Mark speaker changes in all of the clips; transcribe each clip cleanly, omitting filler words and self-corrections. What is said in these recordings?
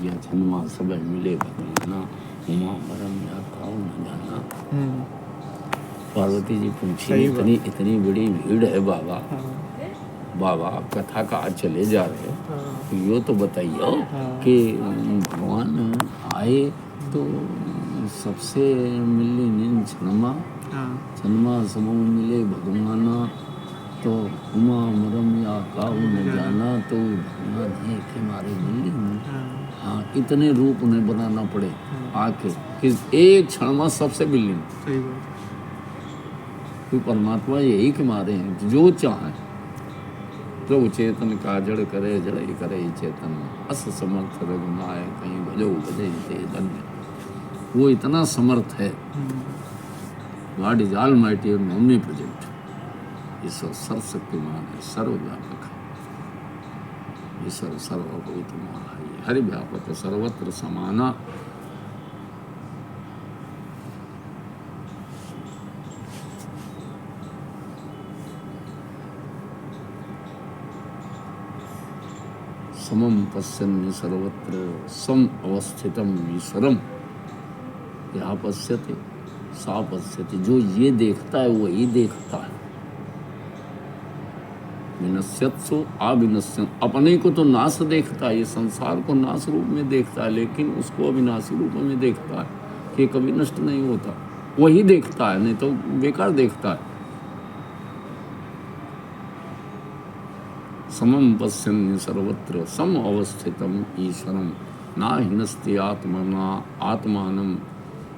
Speaker 1: किया जन्मा सब मिले भगवाना उमा मरम या काऊ न जाना। पार्वती जी पूछी इतनी बड़ी भीड़ है बाबा, बाबा कथा का आज चले जा रहे तो यो तो बताइए कि भगवान आए तो सबसे मिली नींद जन्मा सब मिले भगवाना तो उमा मरम या काऊ न जाना। तो भगवान है कि हमारे मिली हाँ इतने रूप उन्हें बनाना पड़े आके कि एक क्षण में सबसे मिली। तो परमात्मा यही के मारे हैं जो चाहे प्रभु चेतन का जड़ करे जड़ करे चेतन अस समर्थ रघुनाय कहीं भजो भजे ते धन्य। वो इतना समर्थ है, गॉड इज ऑलमाइटी और ओमनीप्रेजेंट। ईश्वर सर्वशक्तिमान है, सर्वव्यापक है। ईश्वर सर्वभूतमान है, हरि व्यापक सर्वत्र समाना। समम पश्यन् सर्वत्र सम अवस्थितम ईश्वरम। यहाँ पश्यते सा पश्यति, जो ये देखता है वही देखता है। विनश्यत्सु अविनश्यन्, अपने को तो नाश देखता है, ये संसार को नाश रूप में देखता है, लेकिन उसको अविनाशी रूप में देखता है कि कभी नष्ट नहीं होता। वही देखता है, नहीं तो बेकार देखता है। समम पश्यन् सर्वत्र सम अवस्थितम ईश्वरम ना हिनस्ति आत्मना आत्मानं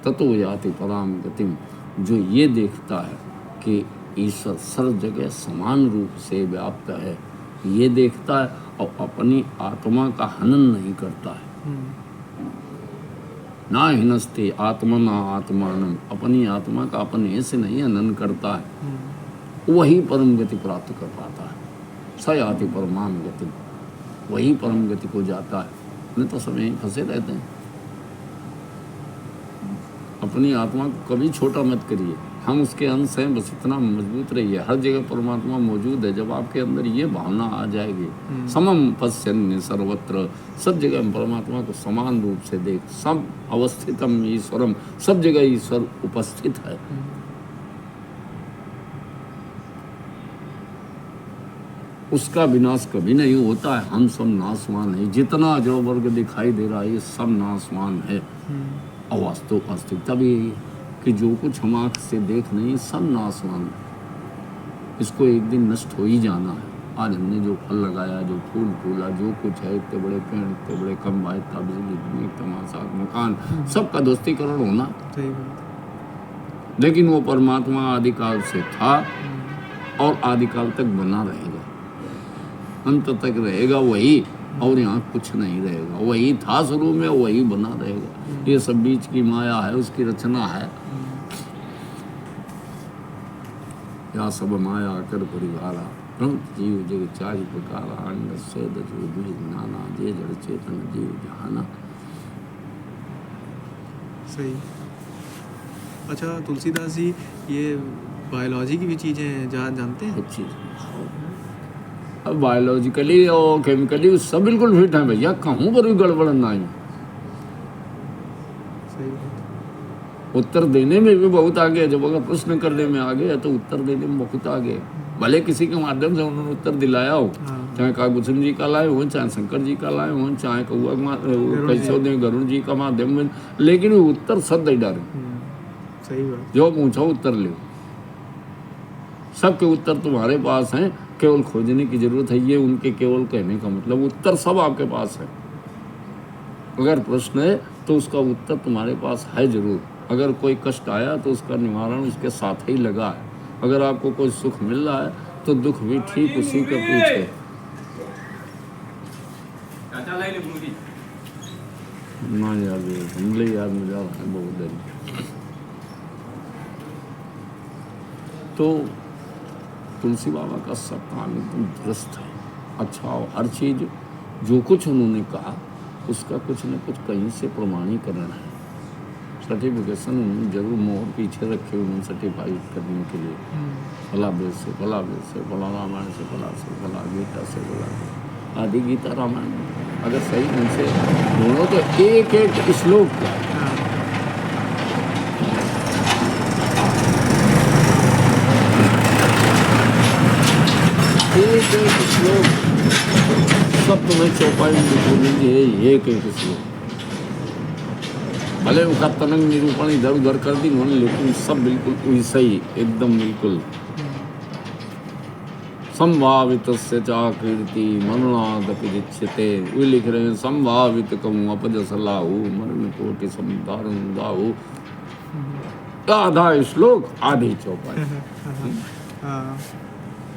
Speaker 1: ततो याति पराम गतिम। जो ये देखता है कि ईश्वर सर्व जगह समान रूप से व्याप्त है, ये देखता है और अपनी आत्मा का हनन नहीं करता है। ना हिनस्ति आत्मना आत्मानं, अपनी आत्मा का अपने से नहीं हनन करता है, वही परम गति प्राप्त कर पाता है। सयाति परमाम गति, वही परम गति को जाता है। नहीं तो सब यहीं फंसे रहते हैं। अपनी आत्मा को कभी छोटा मत करिए, हम उसके अंश हैं, बस इतना मजबूत रहिए। हर जगह परमात्मा मौजूद है। जब आपके अंदर ये भावना आ जाएगी, समम पश्यन् सर्वत्र, सब जगह परमात्मा को समान रूप से देख, सब अवस्थितम ईश्वरम, सब जगह ईश्वर उपस्थित है। उसका विनाश कभी नहीं होता है। हम सब नाशवान है। जितना जो वर्ग दिखाई दे रहा है ये सब नाशवान है। और वास्तविकता भी यही है कि जो कुछ हम आँख से देख नहीं, सब नाशवान है। इसको एक दिन नष्ट हो ही जाना है। आज हमने जो फल लगाया, जो फूल फूला, जो कुछ है, इतने बड़े पेड़, इतने बड़े खंभा, इतना बिजली, तमाशा, मकान, सबका दोस्तीकरण होना। लेकिन वो परमात्मा आदिकाल से था और आदिकाल तक बना रहेगा, अंत तक रहेगा वही। और यहाँ कुछ नहीं रहेगा। वही था शुरू में, वही बना रहेगा। ये सब बीच की माया है, उसकी रचना है। या सब माया कर परिवारा जीव जग चारि प्रकारा अंड स्वेद जो बीज नाना जे जड़ चेतन जीव जहाना।
Speaker 2: सही। अच्छा तुलसीदास जी, ये बायोलॉजी की भी चीज़ें जानते हैं?
Speaker 1: कुछ चीज़ अब बायोलॉजिकली और केमिकली सब बिल्कुल फिट है भैया, कहूँ पर भी गड़बड़ ना आई। उत्तर देने में भी बहुत आगे है। जब अगर प्रश्न करने में आगे है तो उत्तर देने में बहुत आगे है। भले किसी के माध्यम से उन्होंने उत्तर दिलाया हो, चाहे कागभूषण जी का लाए हो, चाहे शंकर जी का लाए हो, चाहे कैसे दें गरुण जी का माध्यम में, लेकिन वो उत्तर सद ही डाले।
Speaker 2: सही बात।
Speaker 1: जो पूछो उत्तर ले, सबके उत्तर तुम्हारे पास हैं, केवल खोजने की जरूरत है। ये उनके केवल कहने का मतलब, उत्तर सब आपके पास है। अगर प्रश्न है तो उसका उत्तर तुम्हारे पास है जरूर। अगर कोई कष्ट आया तो उसका निवारण उसके साथ ही लगा है। अगर आपको कोई सुख मिल रहा है तो दुख भी ठीक उसी के पीछे। ना यार हमले याद में जा रहा है बहुत देर। तो तुलसी बाबा का सब काम एकदम दुरुस्त है, अच्छा। और हर चीज़ जो कुछ उन्होंने कहा उसका कुछ न कुछ कहीं से प्रमाणीकरण है। सर्टिफिकेशन उन्होंने जरूर मोहर पीछे रखे उन्होंने सर्टिफाइड करने के लिए। फला वेद से, फला वेद से, फला रामायण से, फला गीता से, फला आदि गीता रामायण अगर सही ढंग से ढूंढो तो एक एक श्लोक का
Speaker 2: हाँ,
Speaker 1: एक एक श्लोक सब तुम्हें चौपाई में लिखो लीजिए, एक एक श्लोक भले उसका तनंग निरूपण इधर उधर कर दी उन्होंने, लेकिन सब बिल्कुल वैसा ही एकदम बिल्कुल संभावित चाकृति मरणादपि रिच्यते। वे लिख रहे हैं संभावित कहूँ अपजस लाहू मरण कोटि संधारण दाहू। आधा श्लोक आधी चौपाई।
Speaker 2: हाँ,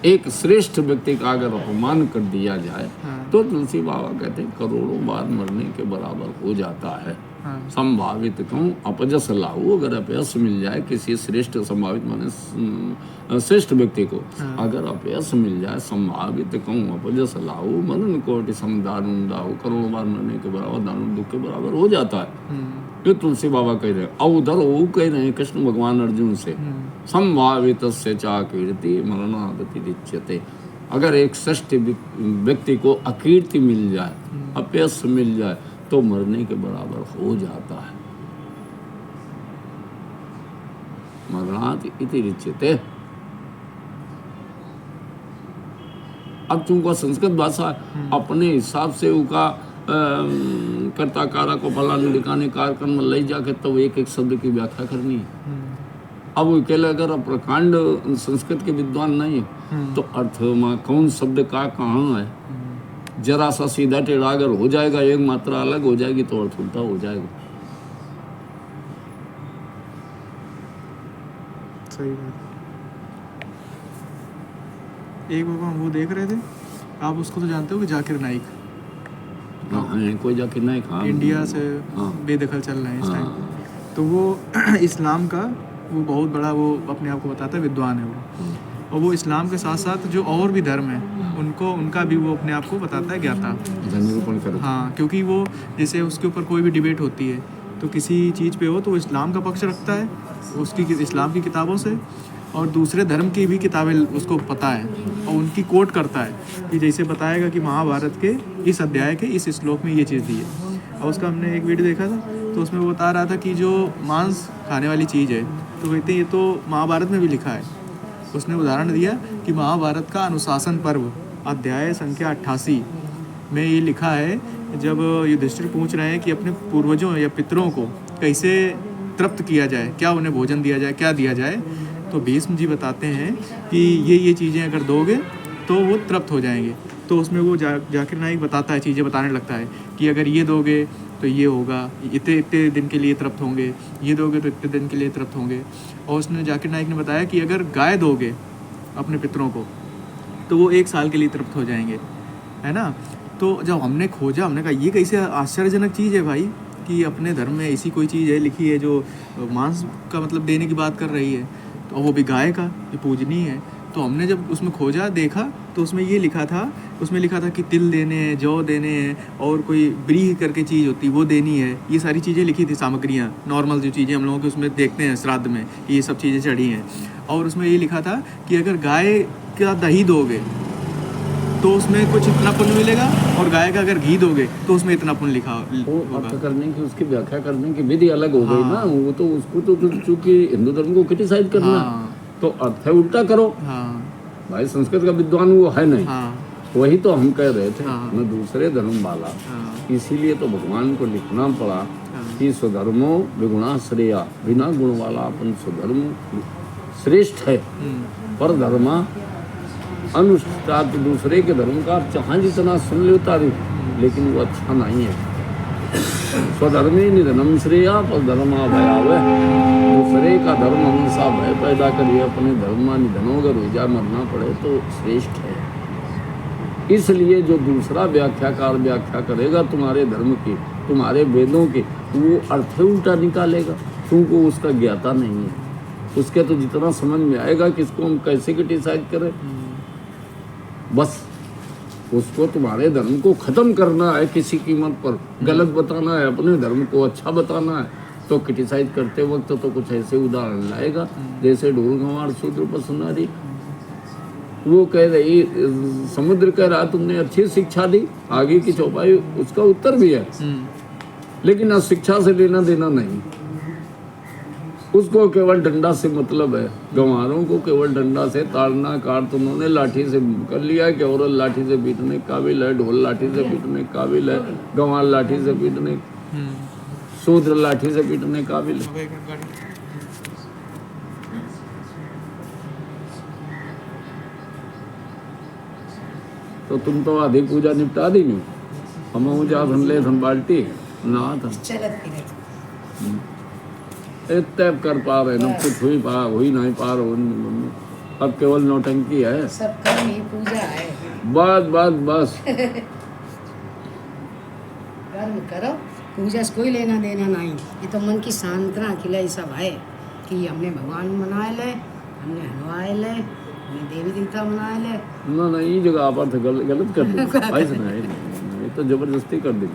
Speaker 1: एक श्रेष्ठ व्यक्ति का अगर अपमान कर दिया जाए
Speaker 2: हाँ,
Speaker 1: तो तुलसी बाबा कहते हैं करोड़ों बार मरने के बराबर हो जाता है।
Speaker 2: हाँ,
Speaker 1: संभावित कहूँ अपजस लाहू, अगर अपयश मिल जाए किसी श्रेष्ठ, संभावित माने श्रेष्ठ व्यक्ति को
Speaker 2: हाँ।
Speaker 1: अगर अपयश मिल जाए, संभावित कहूँ अपजस लाहू मरण कोटि समदारुण दाहू, करोड़ों बार मरने के बराबर दारुण दुख के बराबर हो जाता है। ये तुलसी बाबा कह रहे हैं। और उधर वो कह रहे हैं कृष्ण भगवान अर्जुन से संभावित से चाकीर्ति मरणादपि रिच्यते। अगर एक श्रेष्ठ व्यक्ति को अकीर्ति मिल जाए, अपयश मिल जाए तो मरने के बराबर हो जाता है। मरणात् इति रिच्यते। अब तुमको संस्कृत भाषा अपने हिसाब से उका कर्ता कारा को फलाने ढिकाने कार्यक्रम में ले जाके तो एक एक शब्द की व्याख्या करनी है। अब वो अकेले अगर प्रकांड संस्कृत के विद्वान नहीं है तो अर्थ में कौन शब्द का कहाँ है, जरा सा सीधा टेढ़ा अगर हो जाएगा, एक मात्रा अलग हो जाएगी तो अर्थ उल्टा हो जाएगा।
Speaker 2: सही बात। एक बाबा हम वो देख रहे थे, आप उसको तो जानते हो कि जाकिर नाइक,
Speaker 1: हाँ, कोई जाके नहीं खा
Speaker 2: इंडिया से
Speaker 1: हाँ।
Speaker 2: बेदखल चल रहे हैं इस टाइम।
Speaker 1: हाँ,
Speaker 2: तो वो इस्लाम का वो बहुत बड़ा वो अपने आप को बताता है विद्वान है वो, और वो इस्लाम के साथ साथ जो और भी धर्म है उनको उनका भी वो अपने आप को बताता है ज्ञाता।
Speaker 1: निरूपण करो।
Speaker 2: हाँ, क्योंकि वो जैसे उसके ऊपर कोई भी डिबेट होती है तो किसी चीज़ पे हो तो वो इस्लाम का पक्ष रखता है उसकी इस्लाम की किताबों से, और दूसरे धर्म की भी किताबें उसको पता है और उनकी कोट करता है कि जैसे बताएगा कि महाभारत के इस अध्याय के इस श्लोक में ये चीज़ दी है। और उसका हमने एक वीडियो देखा था तो उसमें वो बता रहा था कि जो मांस खाने वाली चीज़ है तो कहते हैं ये तो महाभारत में भी लिखा है। उसने उदाहरण दिया कि महाभारत का अनुशासन पर्व अध्याय संख्या 88 में ये लिखा है, जब युधिष्ठिर पूछ रहे हैं कि अपने पूर्वजों या पितरों को कैसे तृप्त किया जाए, क्या उन्हें भोजन दिया जाए, क्या दिया जाए, तो भीष्म जी बताते हैं कि ये चीज़ें अगर दोगे तो वो तृप्त हो जाएंगे। तो उसमें वो जाकिर नाइक बताता है, चीज़ें बताने लगता है कि अगर ये दोगे तो ये होगा, इतने इतने दिन के लिए तृप्त होंगे, ये दोगे तो इतने दिन के लिए तृप्त होंगे। और उसने जाकिर नाइक ने बताया कि अगर गाय दोगे अपने पितरों को तो वो 1 साल के लिए तृप्त हो जाएंगे, है ना। तो जब हमने खोजा, हमने कहा ये कैसे आश्चर्यजनक चीज़ है भाई कि अपने धर्म में ऐसी कोई चीज़ है लिखी है जो मांस का मतलब देने की बात कर रही है, तो वो भी गाय का, ये पूजनीय है। तो हमने जब उसमें खोजा देखा तो उसमें ये लिखा था, उसमें लिखा था कि तिल देने हैं, जौ देने हैं, और कोई ब्रीह करके चीज़ होती है वो देनी है। ये सारी चीज़ें लिखी थी, सामग्रियाँ, नॉर्मल जो चीज़ें हम लोगों के उसमें देखते हैं श्राद्ध में, ये सब चीज़ें चढ़ी हैं। और उसमें ये लिखा था कि अगर गाय का दही दोगे तो उसमें कुछ इतना पुण्य मिलेगा, और गाय का अगर घी दोगे तो उसमें इतना पुण्य लिखा होगा।
Speaker 1: अर्थ करने की, उसकी व्याख्या करने की विधि अलग हो गई ना। वो तो उसको तो चूंकि हिंदू धर्म को क्रिटिसाइज करना, तो अर्थ है उल्टा करो। भाई संस्कृत का विद्वान वो है नहीं। वही तो हम कह रहे थे, मैं दूसरे धर्म वाला, इसीलिए तो भगवान को लिखना पड़ा कि स्वधर्मो विगुणा श्रेया, बिना गुण वाला अपन स्वधर्म श्रेष्ठ है, पर धर्मा अनुष्ठात, दूसरे के धर्म का आप चाहे जितना सुन ले उतारू लेकिन वो अच्छा नहीं है। स्वधर्मे निधनम श्रेया पर धर्मा भयावह, दूसरे का धर्म हमेशा भय पैदा करिए, अपने धर्म में निधन अगर हो जा मरना पड़े तो श्रेष्ठ है। इसलिए जो दूसरा व्याख्याकार व्याख्या करेगा तुम्हारे धर्म की, तुम्हारे वेदों की, वो अर्थ उल्टा निकालेगा, तुमको उसका ज्ञाता नहीं है। उसके तो जितना समझ में आएगा कि इसको हम कैसे क्रिटिसाइज करें, बस उसको तुम्हारे धर्म को ख़त्म करना है, किसी कीमत पर गलत बताना है, अपने धर्म को अच्छा बताना है, तो क्रिटिसाइज करते वक्त तो कुछ ऐसे उदाहरण लाएगा जैसे ढोल गंवार शूद्र पर सुनारी, वो कह रही, समुद्र कह रहा तुमने अच्छी शिक्षा दी, आगे की चौपाई उसका उत्तर भी है, लेकिन अब शिक्षा से लेना देना नहीं, उसको केवल डंडा से मतलब है। गंवारों को केवल डंडा से ताड़ना काट तुमने लाठी से कर लिया है कि औरत लाठी से पीटने के काबिल है, ढोल लाठी से पीटने के काबिल है, गंवार लाठी से पीटने, शूद्र लाठी से पीटने के काबिल है। तो तुम तो आधी पूजा निपटा दी नहीं, हम जा धनले धन बाल्टी ना था इतने कर पा रहे न कुछ हुई नहीं पा रहे, अब केवल नौटंकी है,
Speaker 3: सब कर्म ही पूजा है।
Speaker 1: बस बस बस
Speaker 3: कर्म करो, पूजा से कोई लेना देना नहीं। ये तो मन की सांत्वना के लिए सब है कि हमने भगवान मनाए ले, हमने हलवाए ले, हमने देवी देवता मनाए ले।
Speaker 1: ना ना ये जगह आप गलत कर दी, ऐसा नहीं, तो जबरदस्ती कर दी।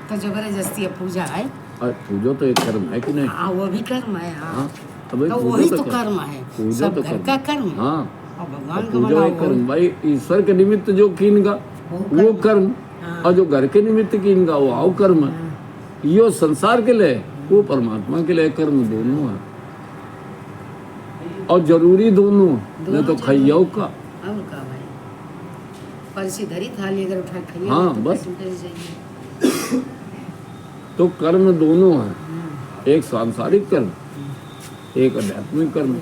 Speaker 3: तो जबरदस्ती पूजा है,
Speaker 1: पूजा तो एक कर्म है कि नहीं?
Speaker 3: हाँ वो भी कर्म है। हाँ
Speaker 1: तो
Speaker 3: वही तो कर्म है, सब घर का कर्म।
Speaker 1: हाँ
Speaker 3: और भगवान को
Speaker 1: पूजा एक कर्म भाई, ईश्वर के निमित्त जो कीन का वो कर्म, और जो घर के निमित्त कीन का वो आओ कर्म है। यो संसार के लिए वो परमात्मा के लिए कर्म दोनों है, और जरूरी दोनों, नहीं तो खैयाओ का
Speaker 3: और का भाई परसी धरी थाली अगर उठा खाइए।
Speaker 1: हाँ बस, तो कर्म दोनों है, एक सांसारिक कर्म, एक आध्यात्मिक कर्म।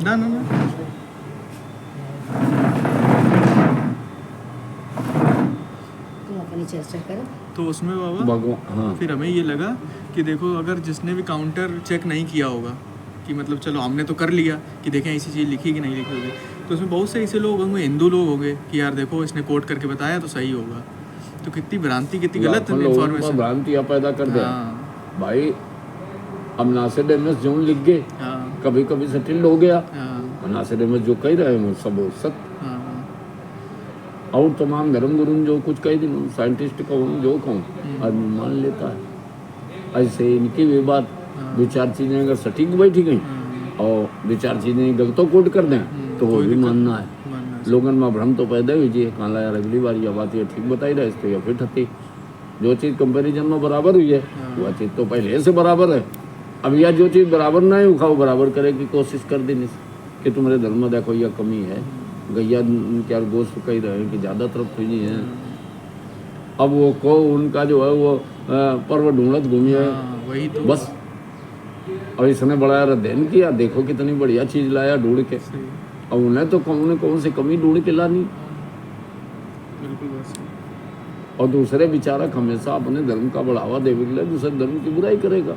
Speaker 2: ना ना ना
Speaker 3: तुम अपनी चर्चा करो।
Speaker 2: तो उसमें बाबा
Speaker 1: भगवान, हाँ
Speaker 2: फिर हमें ये लगा कि देखो अगर जिसने भी काउंटर चेक नहीं किया होगा कि मतलब चलो हमने तो कर लिया कि देखें ऐसी चीज़ लिखी कि नहीं लिखी होगी, तो उसमें बहुत से ऐसे लोग होंगे, हिंदू लोग होंगे कि यार देखो इसने कोट करके बताया तो सही होगा। तो कितनी भ्रांति, कितनी गलत इन्फॉर्मेशन,
Speaker 1: भ्रांतियाँ पैदा कर दे
Speaker 2: हाँ
Speaker 1: भाई। हम नासिर एम एस जोन लिख गए,
Speaker 2: हाँ
Speaker 1: कभी कभी सेटिल्ड हो गया,
Speaker 2: हाँ
Speaker 1: नासिर एम एस जो कह रहे हैं वो सब सत्य,
Speaker 2: हाँ
Speaker 1: और तमाम धर्म गुरु जो कुछ कह दिन, साइंटिस्ट कहूँ जो कहूँ आदमी मान लेता है। ऐसे इनकी भी बात, दो चार चीज़ें अगर सटीक बैठी गई और दो चार चीज़ें गलतों कोट कर दें तो वो भी मानना है। लोगन में भ्रम तो पैदा हुई जी, काला यार अगली बार यह बात ये ठीक बताई रहे इसको, या फिर ठती जो चीज़ कंपेरिजन में बराबर हुई है वह चीज़ तो पहले से बराबर है। अब यह जो चीज़ बराबर ना है वो बराबर करे की कोशिश कर देनी कि तुम्हारे धर्म में देखो यह कमी है, गैया क्या गोश्त कह रहे हैं कि ज़्यादा तरफ हुई है। अब वो को उनका जो है वो पर्व ढूंढत घूमी है,
Speaker 2: वही तो
Speaker 1: बस। और इसने बड़ा अध्ययन किया, देखो कितनी बढ़िया चीज़ लाया ढूंढ के, और उन्हें तो कौन से कमी ढूंढ के लानी। और दूसरे विचारक हमेशा अपने धर्म का बढ़ावा देने के लिए दूसरे धर्म की बुराई करेगा।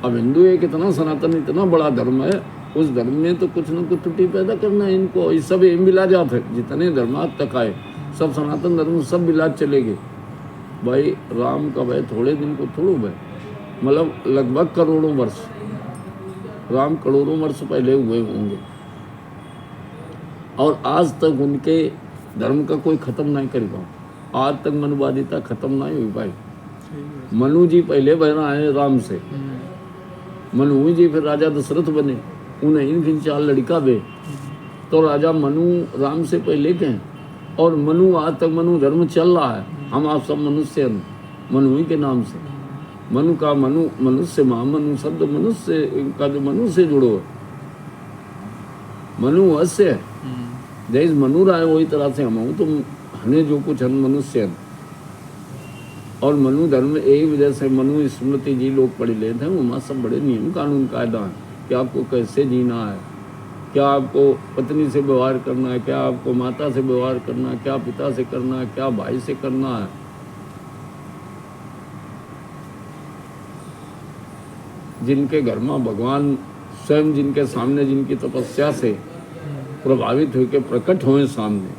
Speaker 1: अब हिंदू एक इतना सनातन इतना बड़ा धर्म है, उस धर्म में तो कुछ न कुछ त्रुटि पैदा करना है इनको। ये सब एम बिला जाते हैं, जितने धर्मात तक आए सब सनातन धर्म सब बिलाज चलेगे भाई। राम का भाई थोड़े दिन को थोड़ो भाई, मतलब लगभग करोड़ों वर्ष, राम करोड़ों वर्ष पहले हुए होंगे, और आज तक उनके धर्म का कोई खत्म नहीं कर पाओ। आज तक मनुवादिता खत्म नहीं हुई पाई। मनु जी पहले बना है राम से, मनु जी फिर राजा दशरथ बने, उन्हें इनकी 4 लड़का बे, तो राजा मनु राम से पहले के हैं, और मनु आज तक मनु धर्म चल रहा है। हम आप सब मनुष्य हैं मनु ही के नाम से। मनु का मनु, मनुष्य महामनु शब्द मनुष्य का जो मनुष्य जुड़ो है, मनु अवश्य है, जैसे मनु रहा है वही तरह से हम हूँ, तो हमें जो कुछ हम मनुष्य हैं। और मनु धर्म एक वजह से मनु स्मृति जी लोग पढ़ लेते हैं, वहाँ सब बड़े नियम कानून कायदा हैं कि आपको कैसे जीना है, क्या आपको पत्नी से व्यवहार करना है, क्या आपको माता से व्यवहार करना है, क्या पिता से करना है, क्या भाई से करना है। जिनके घर में भगवान स्वयं जिनके सामने जिनकी तपस्या से प्रभावित होकर प्रकट हुए सामने,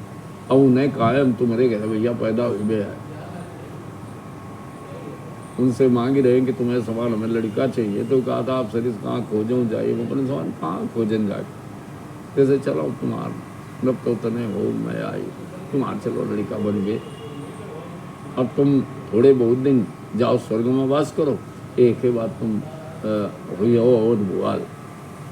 Speaker 1: और उन्हें कहा है हम तुम्हारे घर भैया पैदा हुए हैं, उनसे मांग रहे कि तुम्हें सवाल हमें लड़का चाहिए, तो कहा था आप सर कहाँ खोजूँ जाइए, वो अपने सवाल कहाँ खोजन जाए, जैसे चलो तुम्हार जब तो तने हो मैं आई, तुम्हार चलो लड़का बन गए, अब तुम थोड़े बहुत दिन जाओ स्वर्ग में वास करो, एक ही बात तुम हुई हो और भुआल,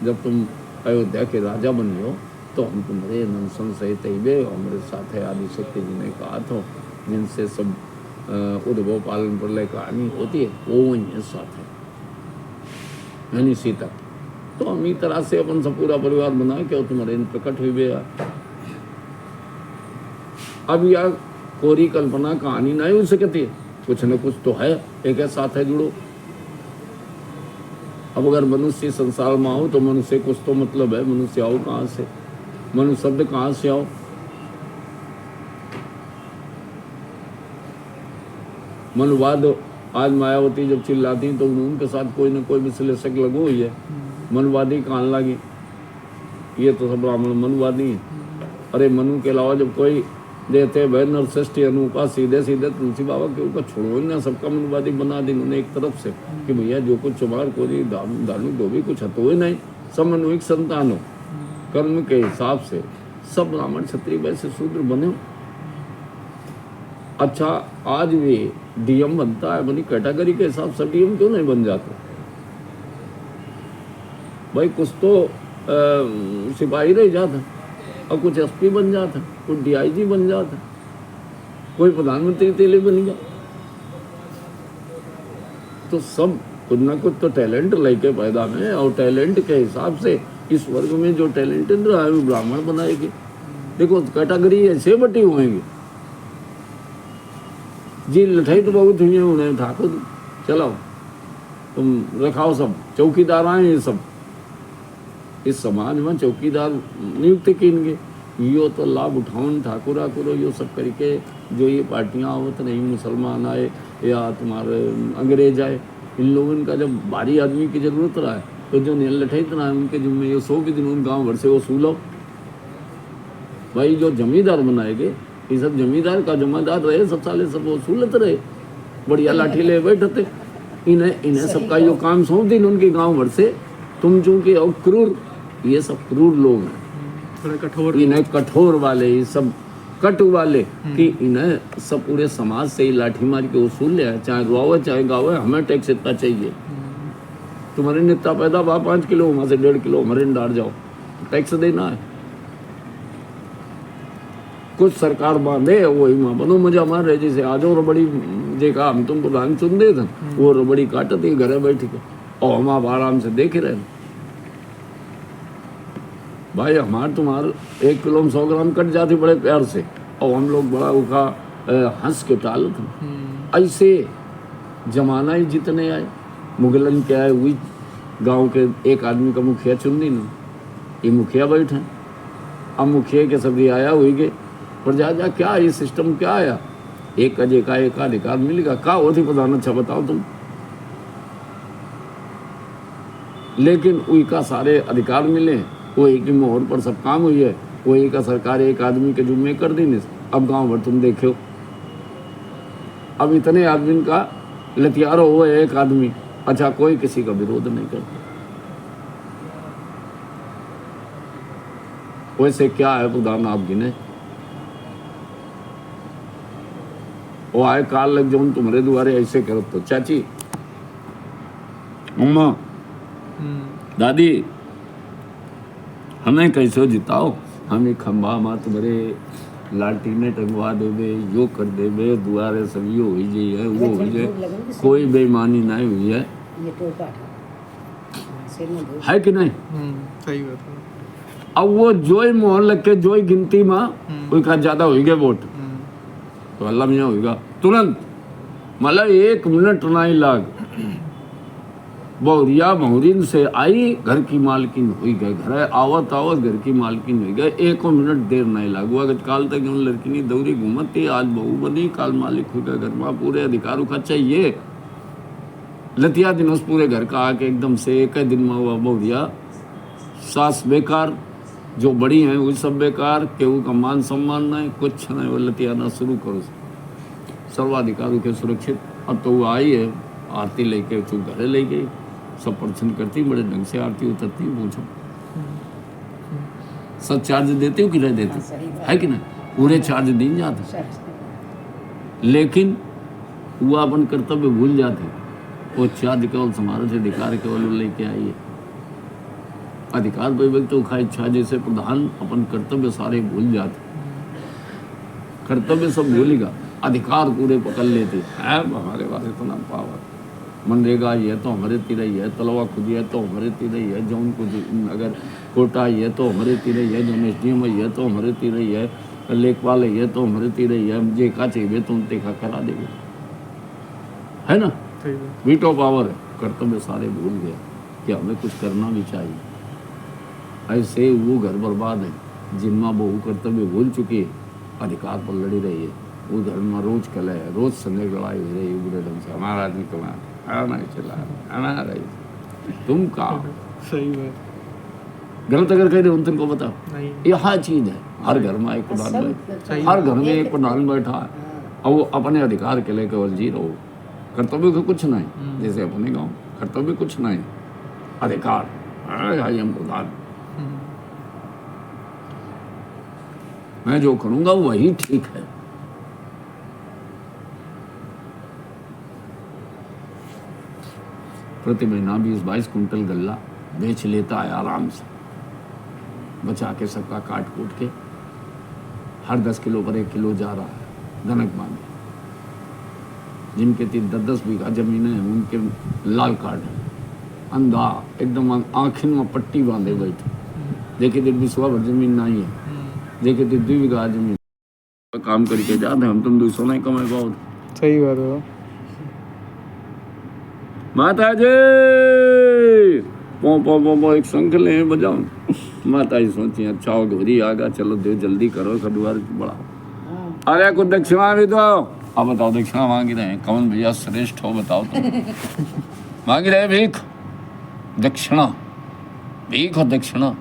Speaker 1: जब तुम अयोध्या के राजा बने हो तो हम तुम्हारे नंसन सहित हमारे साथ है आदि शक्ति जी ने कहा था, जिनसे सब उद्भव पालन प्रलय कहानी होती है वो वही है साथ है, यानी सीता। तो हम इस तरह से अपन सब पूरा परिवार बना के तुम्हारे इन प्रकट हुए। अब यह कोरी कल्पना कहानी नहीं हो सकती है, कुछ न कुछ तो है, एक साथ है जुड़ो। अब अगर मनुष्य संसार में आओ तो मनुष्य कुछ तो मतलब है, मनुष्य आओ कहाँ से, मनुष्य शब्द कहाँ से आओ। मनुवाद आज मायावती जब चिल्लाती तो उनके साथ कोई न कोई विश्लेषक लगो हुई है, मनुवादी कान लगी, ये तो सब ब्राह्मण मनुवादी है। अरे मनु के अलावा जब कोई देते भाई नरश्रेष्ठ अनुपा सीधे सीधे तुलसी बाबा के ऊपर छोड़ो ना, सबका मनुवादी बना दी उन्होंने एक तरफ से कि भैया जो कुछ चुमार कोई धानु धोबी कुछ हतो ही नहीं, सब मनुष्य संतान हो, कर्म के हिसाब से सब ब्राह्मण क्षत्रिय वैसे शूद्र बने हो। अच्छा आज भी डीएम बनता है अपनी कैटेगरी के हिसाब से, डीएम क्यों नहीं बन जाते भाई? कुछ तो सिपाही रह जाता और कुछ एसपी बन जाता, कुछ डीआईजी बन जाता, कोई प्रधानमंत्री तेले बन गया। तो सब कुछ ना कुछ तो टैलेंट लेके पैदा में, और टैलेंट के हिसाब से इस वर्ग में जो टैलेंटेड रहा है वो ब्राह्मण बनाएगी। देखो कैटेगरी ऐसे बटी होंगी जी, लठाई तो बहुत हुई है उन्हें, ठाकुर चलाओ तुम रखाओ, सब चौकीदार आए ये सब, इस समाज में चौकीदार नियुक्त किएंगे, यो तो लाभ उठाओ ठाकुरा करो, यो सब करके जो ये पार्टियां आवत नहीं, मुसलमान आए या तुम्हारे अंग्रेज आए, इन लोगों का जब भारी आदमी की जरूरत रहा है तो जो नील लठाई तना है उनके जिम्मे ये 100 के दिन उन गाँव भर से वसूलो। भाई जो जमींदार बनाएंगे ये सब जमींदार का जमादार रहे, सब साले सब वसूलत रहे, बढ़िया लाठी ले बैठते, इन्हें सबका यो काम सौंप दिन उनके गांव भर से। तुम चूंकि और क्रूर, ये सब क्रूर लोग हैं,
Speaker 2: थोड़ा कठोर,
Speaker 1: इन्हें कठोर वाले, ये सब कटु वाले कि इन्हें सब पूरे समाज से ही लाठी मार के वसूल ले, चाहे रोवे चाहे गावे, हमें टैक्स इतना चाहिए। तुम्हारे नेता पैदा हुआ 5 किलो, वहां से 1.5 किलो हमारे डाल जाओ, टैक्स देना है। कुछ सरकार बांधे वही माँ बनो मजा मार रहे, जैसे आ जाओ रबड़ी देखा हम तुम प्रधान चुन दे थे, वो रबड़ी काटती घरे बैठ के और हम आप आराम से देख रहे। भाई हमारे तुम्हारे 1 किलो में 100 ग्राम कट जाती बड़े प्यार से, और हम लोग बड़ा उखा हंस के टाल थे। ऐसे जमाना ही जितने आए, मुगलन के आए हुई गांव के एक आदमी का मुखिया चुन दी ना, ये मुखिया बैठे, अब मुखिया के सब आया हुई गए प्रजा जा, क्या ये सिस्टम क्या आया, एक अजय का एक अधिकार मिलेगा, क्या होती प्रधान, अच्छा बताओ तुम। लेकिन उनका सारे अधिकार मिले, वो एक ही मोहर पर सब काम हुई है, वो एक का सरकार एक आदमी के जुम्मे कर दी। अब गांव भर तुम देखो, अब इतने आदमी का लतियारो हो एक आदमी, अच्छा कोई किसी का विरोध नहीं करता। वैसे क्या है प्रधान आप गिने, वो आए काल लग जाऊं तुम्हारे द्वारे ऐसे करो तो चाची अम्मा दादी हमें कैसे जिताओ, हमें खंबा माँ तुम्हारे लालटीने टंगवा देवे, यो कर देवे, दुआरे सब यो हो जाए वो हो जाए, कोई बेईमानी नहीं हुई है,
Speaker 3: ये टोपा
Speaker 1: है कि नहीं?
Speaker 2: सही बात है।
Speaker 1: अब वो जोई मोहन लग के जोई गिनती में उनका ज्यादा हो गए वोट तो अल्लाह मियाँ होगा तुरंत, मतलब 1 मिनट नहीं लाग, बहुरिया बहुरीन से आई घर की मालकिन हुई गए, घर आवत आवत घर की मालकिन हुई गए, 1 मिनट देर नहीं लागू। अगर काल तक उन लड़की ने दौरी घूमती, आज बहू बनी, काल मालिक हुई गए, घर में पूरे अधिकारों का चाहिए। लतिया दिन उस पूरे घर का आके एकदम से एक दिन में हुआ बहुरिया, सास बेकार, जो बड़ी हैं वो सब बेकार, केहू का मान सम्मान नहीं, कुछ नहीं, वो लतियाना शुरू करो सर्वाधिकारों के सुरक्षित। अब तो वो आई है आरती लेके चुप घरे ले गई, सब प्रदर्शन करती, बड़े ढंग से आरती उतरती, पूछो सब चार्ज देते हो कि नहीं देते, है कि नहीं? पूरे चार्ज दी जाते, लेकिन वो अपन कर्तव्य भूल जाते वो इच्छा केवल समाज से अधिकार केवल लेके आई है। अधिकार पर व्यक्त तो खा इच्छा जैसे प्रधान अपन कर्तव्य सारे भूल जाते, कर्तव्य सब भूलेगा, अधिकार पूरे पकड़ लेते हैं। हमारे पास इतना पावर, मनरेगा ये तो हमारे तीर ही है, तलवा खुद है तो हमारे तीर ही है, जौन कुछ अगर कोटा ये तो हमारे तीर ही है, जौन SDM है तो हमारे तीर ही है, लेखपाल है तो हमारे तीर ही है, जे का चाहिए तुम देखा करा देंगे, है ना। वीटो पावर है, कर्तव्य सारे भूल गए कि हमें कुछ करना भी चाहिए। ऐसे वो घर बर्बाद है जिनमें बहु कर्तव्य भूल चुके, अधिकार पर लड़ी रही है। वो घर में रोज कलह है, रोज संदेह लड़ाई हो रही है बुरे ढंग से, हमारा आदमी कमा आना चला आना रही, तुम कहा
Speaker 2: सही बात,
Speaker 1: गलत अगर कह रहे हो तुमको बताओ।
Speaker 2: नहीं
Speaker 1: यह चीज है, हर घर में एक प्रधान बैठा, हर घर में एक प्रधान बैठा है और वो अपने अधिकार के लिए केवल जी रहो, कर्तव्य को कुछ नहीं। जैसे अपने गाँव कर्तव्य कुछ नहीं, अधिकार हम प्रधान, मैं जो करूंगा वही ठीक है। प्रति महीना 20-22 कुंटल गल्ला बेच लेता है आराम से, बचा के सबका काट कूट के, हर 10 किलो पर 1 किलो जा रहा है धनक बांधे। जिनके 10-10 बीघा जमीन है उनके लाल कार्ड है, अंधा एकदम आँखिन में पट्टी बांधे बैठे, देखे तो विश्वा भर जमीन नहीं है, देखे तो 2 बीघा जमीन काम करके जाते हम, तुम 200 नहीं कमाए बहुत।
Speaker 2: सही बात है।
Speaker 1: माता जी पो पो पो पो एक शंख ले बजाओ। माता जी सोची अच्छा हो घोरी आगा, चलो देव जल्दी करो, खडुआर बढ़ाओ। अरे कुछ दक्षिणा भी दो। अब बताओ दक्षिणा मांगी रहे हैं, कौन भैया श्रेष्ठ हो बताओ तुम। मांगी रहे भीख, दक्षिणा, भीख और दक्षिणा।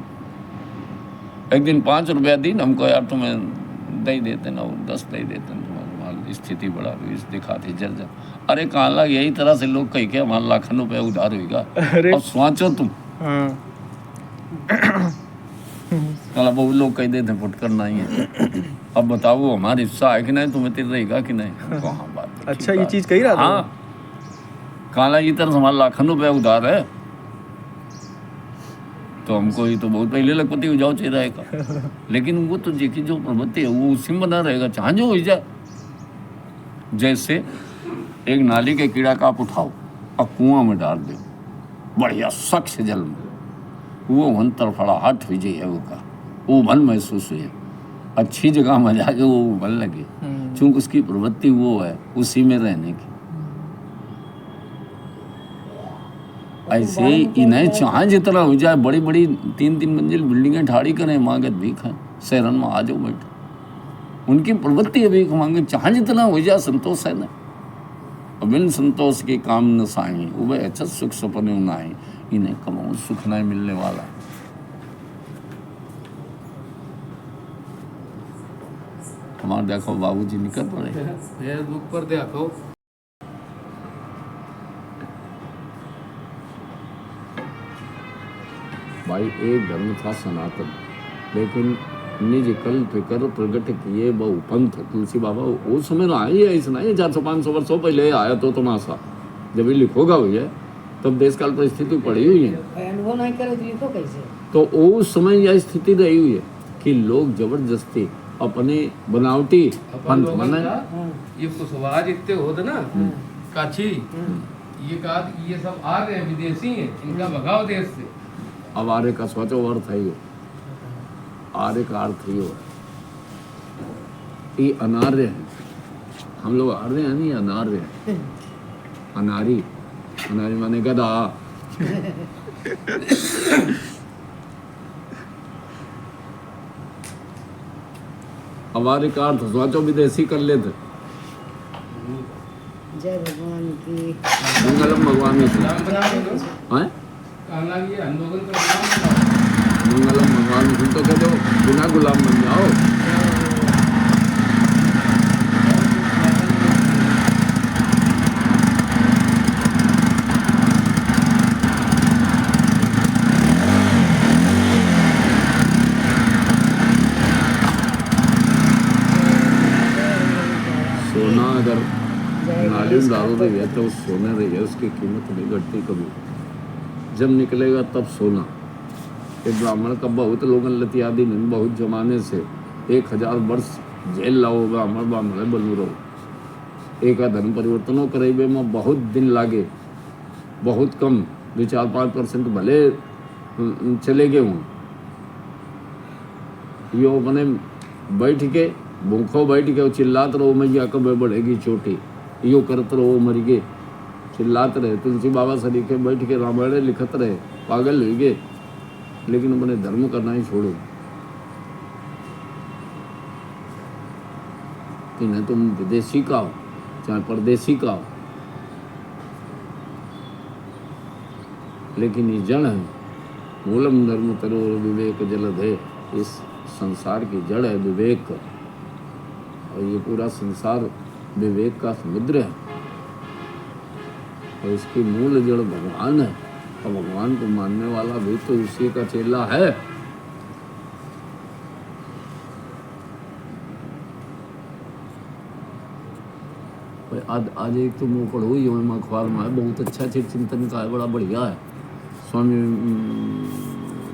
Speaker 1: एक दिन 5 रुपया दिन हमको, यार तुम्हें दे देते ना, 10 दे देते ना, तुम्हारी स्थिति बड़ा इस दिखाती जर्जर। अरे कहाँ लग, यही तरह से लोग कही के हमारा लाखों रुपया उधार होगा। अब सोचो तुम, कल बहुत लोग कह देते फुटकर नहीं है। अब बताओ वो हमारी हिस्सा है कि नहीं, तुम्हें तिर रहेगा कि नहीं। कहाँ बात,
Speaker 2: अच्छा ये चीज कही रहा था।
Speaker 1: हाँ, काला ये तरह हमारा लाखों रुपया उधार है, तो हमको ये तो बहुत पहले लखपति हो जाओ चाहिए रहेगा। लेकिन वो तो देखिए जो प्रवृत्ति है वो उसी में बना रहेगा, चाहे जो हो जाए। जैसे एक नाली के कीड़ा का आप उठाओ और कुआं में डाल दो बढ़िया स्वच्छ जल में, वो मन तड़फड़ाहट हो जाए वो का, वो मन महसूस हुए, अच्छी जगह में जाके वो मन लगे, चूंकि उसकी प्रवृत्ति वो है उसी में रहने की। ऐसे इन्हें चाहे जितना हो जाए, बड़ी बड़ी 3-3 मंजिल बिल्डिंगें ठाड़ी करें, मांगत भीख है, शहरन में आ जाओ बैठो, उनकी प्रवृत्ति है भीख मांगे, चाहे जितना हो जाए संतोष है ना। बिन संतोष के काम न साई, वह अच्छा सुख सपने नाई, इन्हें कमाओ सुख नहीं मिलने वाला। हमारे देखो बाबूजी निकल पड़े
Speaker 4: फेसबुक पर देखो,
Speaker 1: भाई एक धर्म था सनातन, लेकिन निज कल्प कर प्रगट किए बहु पंथ। तुलसी बाबा वो समय ना आए, ऐसा नहीं 400-500 वर्षों पहले आया तो तमाशा, जब ये लिखोगा भैया तब देश काल परिस्थिति पड़ी हुई है,
Speaker 3: अनुभव नहीं करे तो लिखो कैसे।
Speaker 1: तो उस समय यह स्थिति रही हुई है कि लोग जबरदस्ती अपने बनावटी पंथ बने।
Speaker 4: ये कुशवाहा इतने होते ना काछी, ये सब आ रहे हैं, विदेशी हैं, इनका भगाव देश से।
Speaker 1: अब आर्य का सोचो अर्थ है, आर्य का अर्थ ही हो, ये अनार्य है। हम लोग आर्य हैं नहीं, अनार्य है। अनारी, अनारी माने गधा। अब आर्य का अर्थ सोचो विदेशी कर लेते।
Speaker 3: जय भगवान की।
Speaker 1: मंगलम भगवान में मंगलम भगवान तुम तो कहते हो बिना गुलाम बन जाओ। सोना अगर तालीम डालो रही है तो उस सोने रही है, उसकी कीमत नहीं घटती कभी। जब निकलेगा तब सोना। एक ब्राह्मण का बहुत लोगन लतियादी नहीं, बहुत जमाने से 1000 वर्ष जेल लाओ ब्राह्मण ब्राह्मण बनू रहो। एक धर्म परिवर्तनों करेबे में बहुत दिन लागे, बहुत कम 2-4-5% भले चले गए हूँ। यो अपने बैठ के भूखो बैठ के चिल्लात रहो मैया कब बढ़ेगी चोटी, यो करत रहो मर गए, चिल्लात रहे। तुलसी बाबा सरीखे बैठ के रामायण लिखत रहे, पागल हो गए। लेकिन अपने धर्म करना ही छोड़ो। इन्हें तुम विदेशी का हो चाहे परदेशी का हो, लेकिन ये जड़ है। मूलम धर्म तरो विवेक जलद है। इस संसार की जड़ है विवेक, और ये पूरा संसार विवेक का समुद्र है, और इसकी मूल जड़ भगवान है। और भगवान को मानने वाला भी तो उसी का चेला है। आज एक तो मुँह पढ़ो ही अखबार में है, बहुत अच्छा चिंतन का है, बड़ा बढ़िया है। स्वामी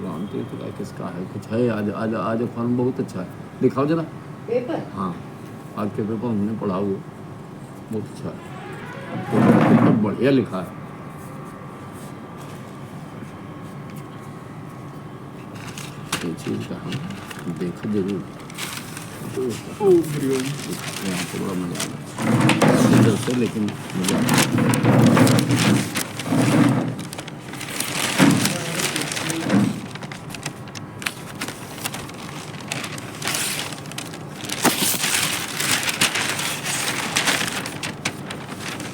Speaker 1: राम तीर्थ का किसका है, कुछ है आज आज आज अखबार में बहुत अच्छा है, दिखाओ जरा
Speaker 3: पेपर।
Speaker 1: हाँ, आज के पेपर हमने पढ़ा वो बहुत अच्छा है, कितना बढ़िया लिखा है। ये चीज़ का हम देखो जरूर। यहाँ पे बड़ा मजा आ रहा है से, लेकिन मजा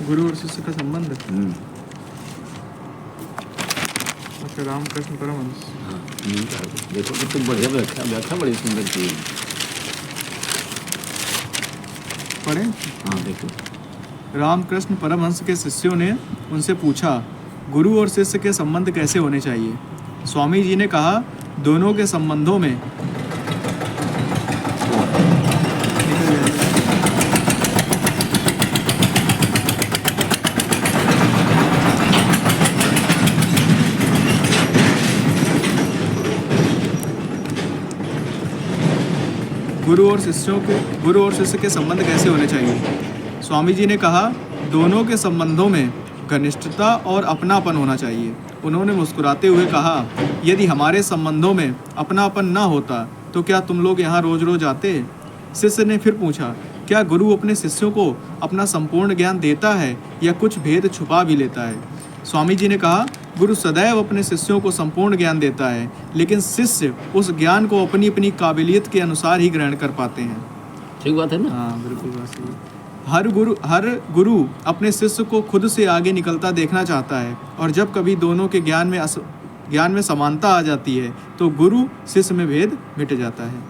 Speaker 2: गुरु और शिष्य का संबंध। अच्छा, रामकृष्ण परमहंस।
Speaker 1: हाँ, देखो कितनी बढ़िया व्याख्या, व्याख्या बड़ी सुंदर की है।
Speaker 2: पढ़े।
Speaker 1: हाँ देखो,
Speaker 2: रामकृष्ण परमहंस के शिष्यों ने उनसे पूछा, गुरु और शिष्य के संबंध कैसे होने चाहिए। स्वामी जी ने कहा, दोनों के संबंधों में गुरु और शिष्य के संबंध कैसे होने चाहिए। स्वामी जी ने कहा, दोनों के संबंधों में घनिष्ठता और अपनापन होना चाहिए। उन्होंने मुस्कुराते हुए कहा, यदि हमारे संबंधों में अपनापन ना होता तो क्या तुम लोग यहाँ रोज रोज आते। शिष्य ने फिर पूछा, क्या गुरु अपने शिष्यों को अपना संपूर्ण ज्ञान देता है या कुछ भेद छुपा भी लेता है। स्वामी जी ने कहा, गुरु सदैव अपने शिष्यों को संपूर्ण ज्ञान देता है, लेकिन शिष्य उस ज्ञान को अपनी अपनी काबिलियत के अनुसार ही ग्रहण कर पाते हैं।
Speaker 1: ठीक बात है ना।
Speaker 2: हाँ बिल्कुल बात सही। हर गुरु अपने शिष्य को खुद से आगे निकलता देखना चाहता है, और जब कभी दोनों के ज्ञान में समानता आ जाती है तो गुरु शिष्य में भेद मिट जाता है।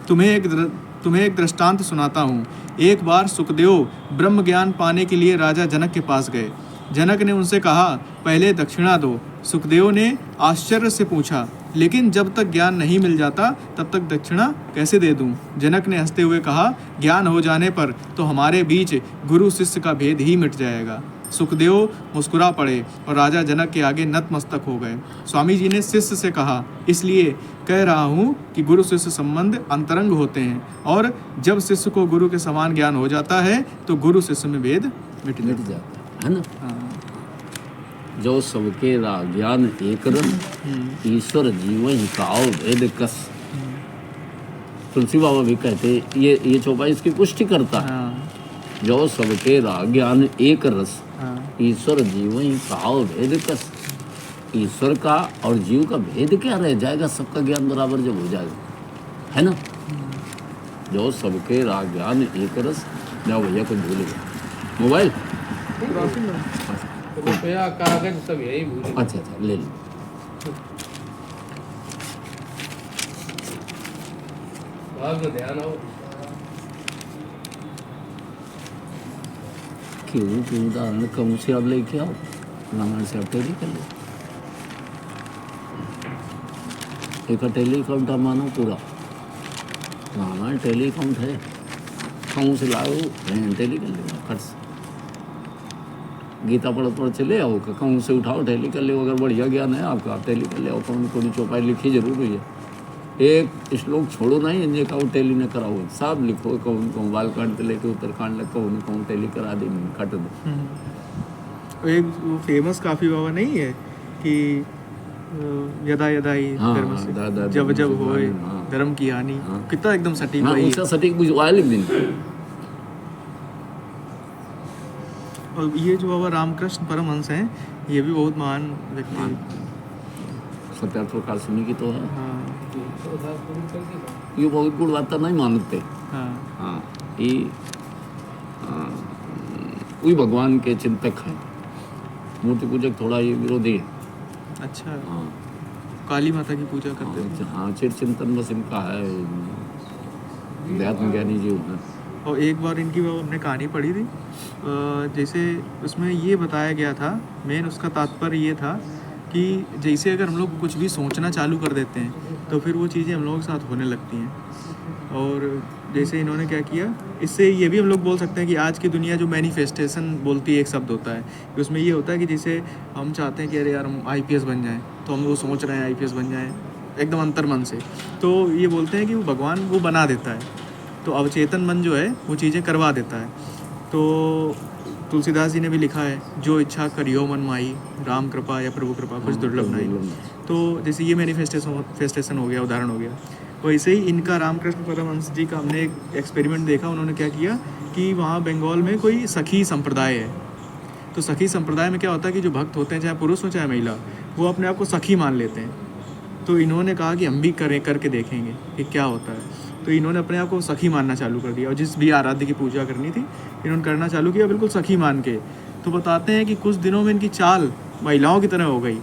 Speaker 2: तुम्हें एक दृष्टांत सुनाता हूँ। एक बार सुखदेव ब्रह्म ज्ञान पाने के लिए राजा जनक के पास गए। जनक ने उनसे कहा, पहले दक्षिणा दो। सुखदेव ने आश्चर्य से पूछा, लेकिन जब तक ज्ञान नहीं मिल जाता तब तक दक्षिणा कैसे दे दूं। जनक ने हंसते हुए कहा, ज्ञान हो जाने पर तो हमारे बीच गुरु शिष्य का भेद ही मिट जाएगा। सुखदेव मुस्कुरा पड़े और राजा जनक के आगे नतमस्तक हो गए। स्वामी जी ने शिष्य से कहा, इसलिए कह रहा हूँ कि गुरु शिष्य संबंध अंतरंग होते हैं, और जब शिष्य को गुरु के समान ज्ञान हो जाता है तो गुरु शिष्य में भेद मिट जाता
Speaker 1: है ना। जो सबके ज्ञान एक रस, ईश्वर जीव ही काओ भेद कस। तुलसी बाबा भी कहते, ये चौपाई इसकी पुष्टि करता है। जो सबके ज्ञान एक रस, ईश्वर जीव ही काओ भेद कस। ईश्वर का और जीव का भेद क्या रह जाएगा, सबका ज्ञान बराबर जब हो जाएगा, है ना। जो सबके ज्ञान एक रस। जाओ भैया को भूल गया मोबाइल,
Speaker 4: रुपया कागज सब यही भूल।
Speaker 1: अच्छा ले लो।
Speaker 4: भाग में ध्यान आओ।
Speaker 1: क्यों उदाहरण कम से अब लेके आओ, रामायण से अटेली कर लो। एक अटेली अकाउंट मानो पूरा, रामायण टेली अकाउंट है, कम से लाओ टेली कर लेगा खर्च। गीता पढ़ चले आओ, कहूँ से उठाओ टहली कर ले, अगर बढ़िया ज्ञान है आपका टहली कर ले आओ, कौन कोई चौपाई लिखी जरूर हुई है, एक श्लोक छोड़ो नहीं इन्हें का टैली न कराओ, सब लिखो, कौन कौन बाल कांड लेके उत्तरकांड लग कौन कौन टैली करा दे काट दो।
Speaker 2: एक वो फेमस काफी बाबा नहीं है कि यदा यदा ही
Speaker 1: हाँ,
Speaker 2: धर्म से
Speaker 1: दादा
Speaker 2: जब
Speaker 1: धर्म
Speaker 2: जब
Speaker 1: से
Speaker 2: होए
Speaker 1: हाँ।
Speaker 2: धर्म की हानि,
Speaker 1: हाँ।
Speaker 2: कितना एकदम सटीक
Speaker 1: हाँ,
Speaker 2: वही
Speaker 1: उसका
Speaker 2: है।
Speaker 1: सटीक बुझवाया लिख देंगे।
Speaker 2: और ये जो बाबा रामकृष्ण परमहंस हैं, ये भी बहुत महान व्यक्ति हैं।
Speaker 1: सत्यार्थ प्रकाशिनी की तो है,
Speaker 2: हाँ
Speaker 1: ये बहुत गुणवत्ता नहीं मानते।
Speaker 2: हाँ
Speaker 1: हाँ, ये वही भगवान के चिंतक हैं, मूर्ति पूजक थोड़ा ये विरोधी है।
Speaker 2: अच्छा,
Speaker 1: हाँ
Speaker 2: काली माता की पूजा करते हैं।
Speaker 1: हाँ, चिर चिंतन बस इनका है, अध्यात्म ज्ञानी जीव है।
Speaker 2: और एक बार इनकी वो हमने कहानी पढ़ी थी, जैसे उसमें ये बताया गया था, मेन उसका तात्पर्य ये था कि जैसे अगर हम लोग कुछ भी सोचना चालू कर देते हैं तो फिर वो चीज़ें हम लोगों के साथ होने लगती हैं। और जैसे इन्होंने क्या किया, इससे ये भी हम लोग बोल सकते हैं कि आज की दुनिया जो मैनिफेस्टेशन बोलती है, एक शब्द होता है कि उसमें ये होता है कि जैसे हम चाहते हैं कि अरे यार हम IPS बन जाएं, तो हम वो सोच रहे हैं IPS बन जाएं एकदम अंतर्मन से, तो ये बोलते हैं कि वो भगवान वो बना देता है, तो अवचेतन मन जो है वो चीज़ें करवा देता है। तो तुलसीदास जी ने भी लिखा है, जो इच्छा करियो मन माई, राम कृपा या प्रभु कृपा कुछ दुर्लभ नहीं। तो जैसे ये मैनिफेस्टेशन हो गया, उदाहरण हो गया, वैसे ही इनका रामकृष्ण परमहंस जी का हमने एक एक्सपेरिमेंट देखा। उन्होंने क्या किया कि वहाँ बंगाल में कोई सखी संप्रदाय है, तो सखी संप्रदाय में क्या होता है कि जो भक्त होते हैं, चाहे पुरुष हो चाहे महिला, वो अपने आप को सखी मान लेते हैं। तो इन्होंने कहा कि हम भी करके देखेंगे कि क्या होता है। तो इन्होंने अपने आप को सखी मानना चालू कर दिया, और जिस भी आराध्य की पूजा करनी थी इन्होंने करना चालू किया बिल्कुल सखी मान के। तो बताते हैं कि कुछ दिनों में इनकी चाल महिलाओं की तरह हो गई,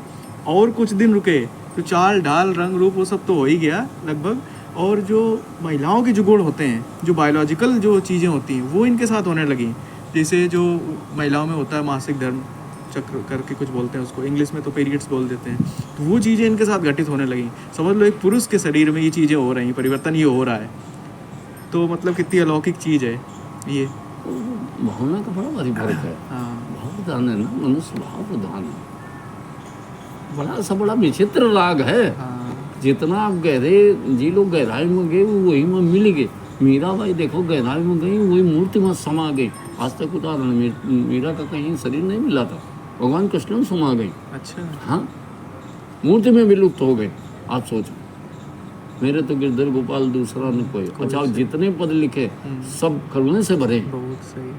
Speaker 2: और कुछ दिन रुके तो चाल ढाल रंग रूप वो सब तो हो ही गया लगभग, और जो महिलाओं के जो गुण होते हैं, जो बायोलॉजिकल जो चीज़ें होती हैं, वो इनके साथ होने लगी। जैसे जो महिलाओं में होता है मासिक धर्म चक्र करके कुछ बोलते हैं उसको, इंग्लिश में तो पीरियड्स बोल देते हैं, तो वो चीज़ें इनके साथ घटित होने लगी। समझ लो एक पुरुष के शरीर में ये चीज़ें हो रही, परिवर्तन ये हो रहा है। तो मतलब कितनी अलौकिक चीज़ है ये।
Speaker 1: भावना का बड़ा भारी फर्क है।
Speaker 2: हाँ
Speaker 1: भाव प्रधान है ना, मनुष्य भाव प्रधान है, बड़ा सा बड़ा विचित्र राग है।
Speaker 2: हाँ
Speaker 1: जितना आप गहरे जी लोग गहराई में गए वही में मिल गए। मीराबाई देखो गहराई में गई, वही मूर्ति में समा गई। आज तक उदाहरण मीरा का कहीं शरीर नहीं मिला था, भगवान कृष्ण में समा गई।
Speaker 2: अच्छा
Speaker 1: हाँ, मूर्ति में विलुप्त हो गए। आप सोचो, मेरे तो गिरधर गोपाल दूसरा न कोई। अच्छा, जितने पद लिखे सब करुणे से भरे,
Speaker 2: बहुत सही।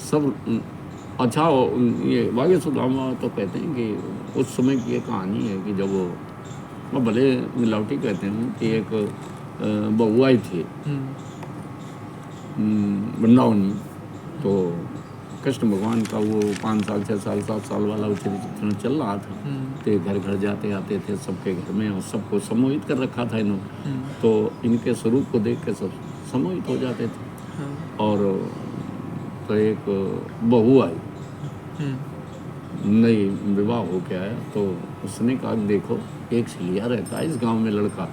Speaker 1: सब अच्छा। ये भाग्य सुदामा तो कहते हैं कि उस समय की एक कहानी है कि जब वो भले मिलावटी कहते हैं कि एक बहू आई थी वृंदावन में, तो कृष्ण भगवान का वो 5 साल 6 साल 7 साल वाला वो चित्रण चल रहा था। तो घर घर जाते आते थे सबके घर में, और सबको सम्मोहित कर रखा था इन्होंने। तो इनके स्वरूप को देख के सब सम्मोहित हो जाते थे। और तो एक बहू आई, नई विवाह हो के आया, तो उसने कहा देखो एक सिलिया रहता है इस गांव में लड़का,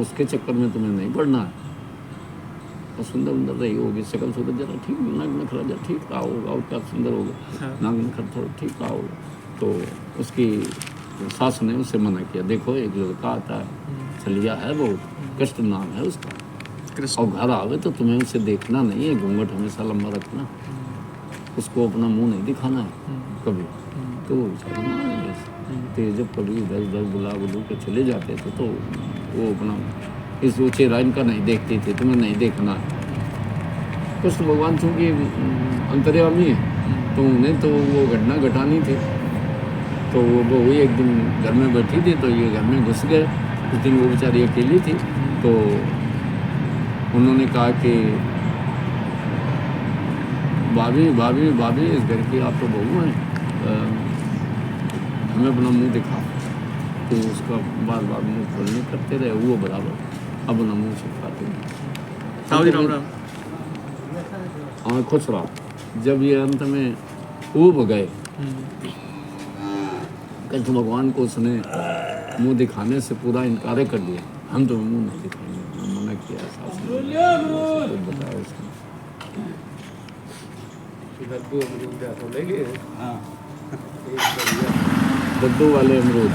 Speaker 1: उसके चक्कर में तुम्हें नहीं पड़ना है। और सुंदर उंदर रही होगी, शकल सुंदर जरा ठीक, नाक नखरा जरा ठीक रहा होगा, और क्या सुंदर होगा, नाक नखरा थोड़ा ठीक रहा होगा। तो उसकी सास ने उसे मना किया, देखो एक लड़का आता है, छलिया है बहुत, कृष्ण नाम है उसका, और घर आवे तो तुम्हें उसे देखना नहीं है, घूंघट हमेशा लंबा रखना, उसको अपना मुंह नहीं दिखाना है कभी। तो वो बेचारा मान लिया। तो जब कभी इधर उधर बुला बुलू के चले जाते थे तो वो अपना इस वो चेहरा इनका नहीं देखती थी, तुम्हें नहीं देखना। कृष्ण भगवान चूँकि अंतर्यामी है, तो उन्हें तो वो घटना घटानी थी। तो वो बहू एक दिन घर में बैठी थी, तो ये घर में घुस गए। उस दिन वो बेचारी अकेली थी, तो उन्होंने कहा कि भाभी भाभी भाभी इस घर की आप तो बहू हैं, हमें अपना मुंह दिखा। तो उसका बार बार मुंह खोलने करते रहे, वो बराबर अपना मुंह छिपाते रहे। हाँ, खुश रहा। जब ये अंत में ऊब गए, कृष्ण भगवान को उसने मुंह दिखाने से पूरा इनकार कर दिया, हम तो मुंह नहीं दिखाएंगे, मना किया। बताया उसने
Speaker 4: लड्डू अमरूद जा तो लेंगे।
Speaker 1: हाँ,
Speaker 4: एक बढ़िया।
Speaker 1: लड्डू वाले अमरूद।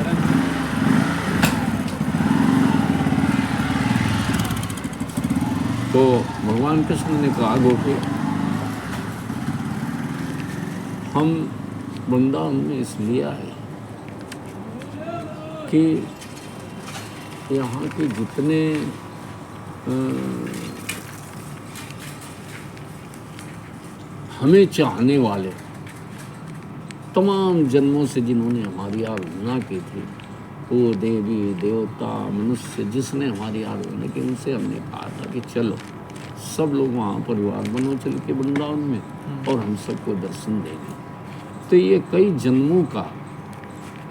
Speaker 1: तो भगवान कृष्ण ने कहा गोपी, हम वृंदावन में इसलिए आए कि यहाँ के जितने हमें चाहने वाले तमाम जन्मों से जिन्होंने हमारी आराधना की थी, वो देवी देवता मनुष्य जिसने हमारी आराधना की, उनसे हमने कहा था कि चलो सब लोग वहाँ परिवार बनो चल के वृंदावन में, और हम सबको दर्शन देंगे। तो ये कई जन्मों का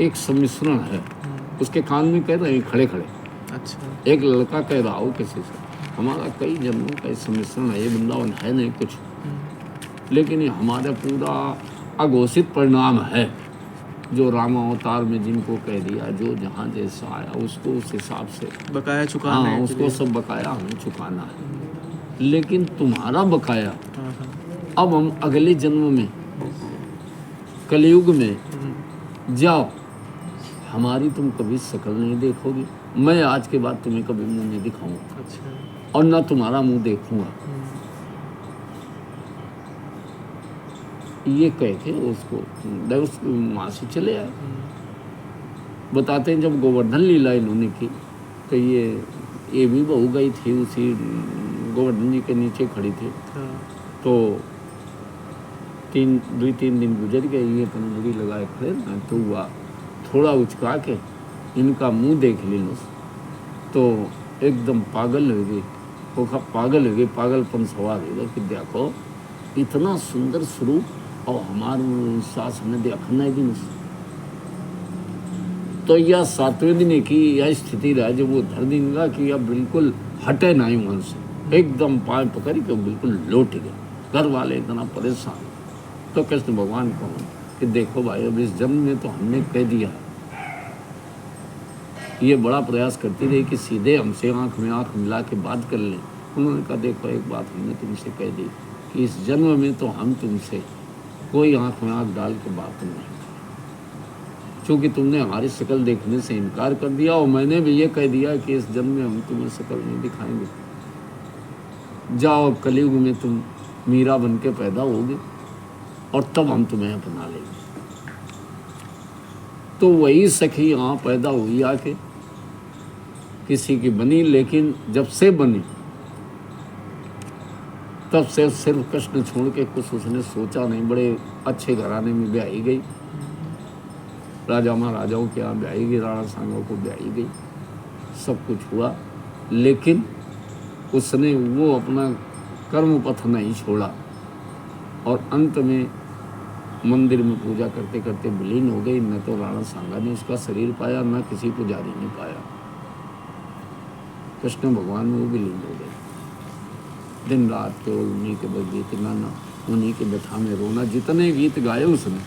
Speaker 1: एक सम्मिश्रण है। उसके कान में कह रहे हैं खड़े खड़े,
Speaker 2: अच्छा,
Speaker 1: एक लड़का कह रहा हो किसी से, हमारा कई जन्मों का सम्मिश्रण है, ये वृंदावन है नहीं कुछ, लेकिन ये हमारा पूरा अघोषित परिणाम है, जो राम अवतार में जिनको कह दिया, जो जहाँ जैसा आया उसको उस हिसाब से
Speaker 2: बकाया चुकाना
Speaker 1: हाँ
Speaker 2: है
Speaker 1: उसको
Speaker 2: इसलिए।
Speaker 1: सब बकाया हमें चुकाना है। लेकिन तुम्हारा बकाया
Speaker 2: हाँ, हाँ,
Speaker 1: अब हम अगले जन्म में कलयुग में जाओ, हमारी तुम कभी शक्ल नहीं देखोगी, मैं आज के बाद तुम्हें कभी मुंह नहीं दिखाऊंगा
Speaker 2: अच्छा,
Speaker 1: और ना तुम्हारा मुंह देखूंगा। ये कह के उसको वहाँ से चले आए। बताते हैं जब गोवर्धन लीला इन्होंने की, तो ये भी बहू गई थी, उसी गोवर्धन जी के नीचे खड़ी थी।
Speaker 2: हाँ,
Speaker 1: तो 2-3 दिन गुजर गए, ये तंदूरी लगाए खड़े ना, तो हुआ थोड़ा उचका के इनका मुंह देख ली लो, तो एकदम पागल हो गई, वो पागल हो गई, पागलपन सवार हो गया कि देखो इतना सुंदर स्वरूप और हमारे सास ने देखा नहीं दिन। तो यह 7वें दिन की यह स्थिति रहा जब वो धर देगा कि अब बिल्कुल हटे नहीं वहाँ से, एकदम पाए पकड़ के बिल्कुल लौट गए। घर वाले इतना परेशान। तो कृष्ण भगवान को कि देखो भाई, अब इस जन्म में तो हमने कह दिया, ये बड़ा प्रयास करती रही कि सीधे हमसे आंख में आंख मिला के बात कर लें। उन्होंने कहा देखो एक बात हमने तुमसे कह दी कि इस जन्म में तो हम तुमसे कोई आंख में आंख डाल के बात नहीं, क्योंकि तुमने हमारी शक्ल देखने से इनकार कर दिया, और मैंने भी ये कह दिया कि इस जन्म में हम तुम्हें शक्ल नहीं दिखाएंगे। जाओ कलयुग में तुम मीरा बन के पैदा होगे और तब हम तुम्हें अपना लेंगे। तो वही सखी यहाँ पैदा हुई आके, किसी की बनी, लेकिन जब से बनी तब से सिर्फ कृष्ण छोड़ के कुछ उसने सोचा नहीं। बड़े अच्छे घराने में ब्याही गई, राजा महाराजाओं के यहाँ ब्याही गई, राणा सांगों को ब्याही गई, सब कुछ हुआ, लेकिन उसने वो अपना कर्म पथ नहीं छोड़ा, और अंत में मंदिर में पूजा करते करते विलीन हो गई। न तो राणा सांगा ने उसका शरीर पाया, न किसी पुजारी ने पाया। कृष्ण भगवान में वो विलीन हो गए। दिन रात केवल उन्हीं के बस गीत गाना, उन्हीं के व्यथा में रोना। जितने गीत गाए उसने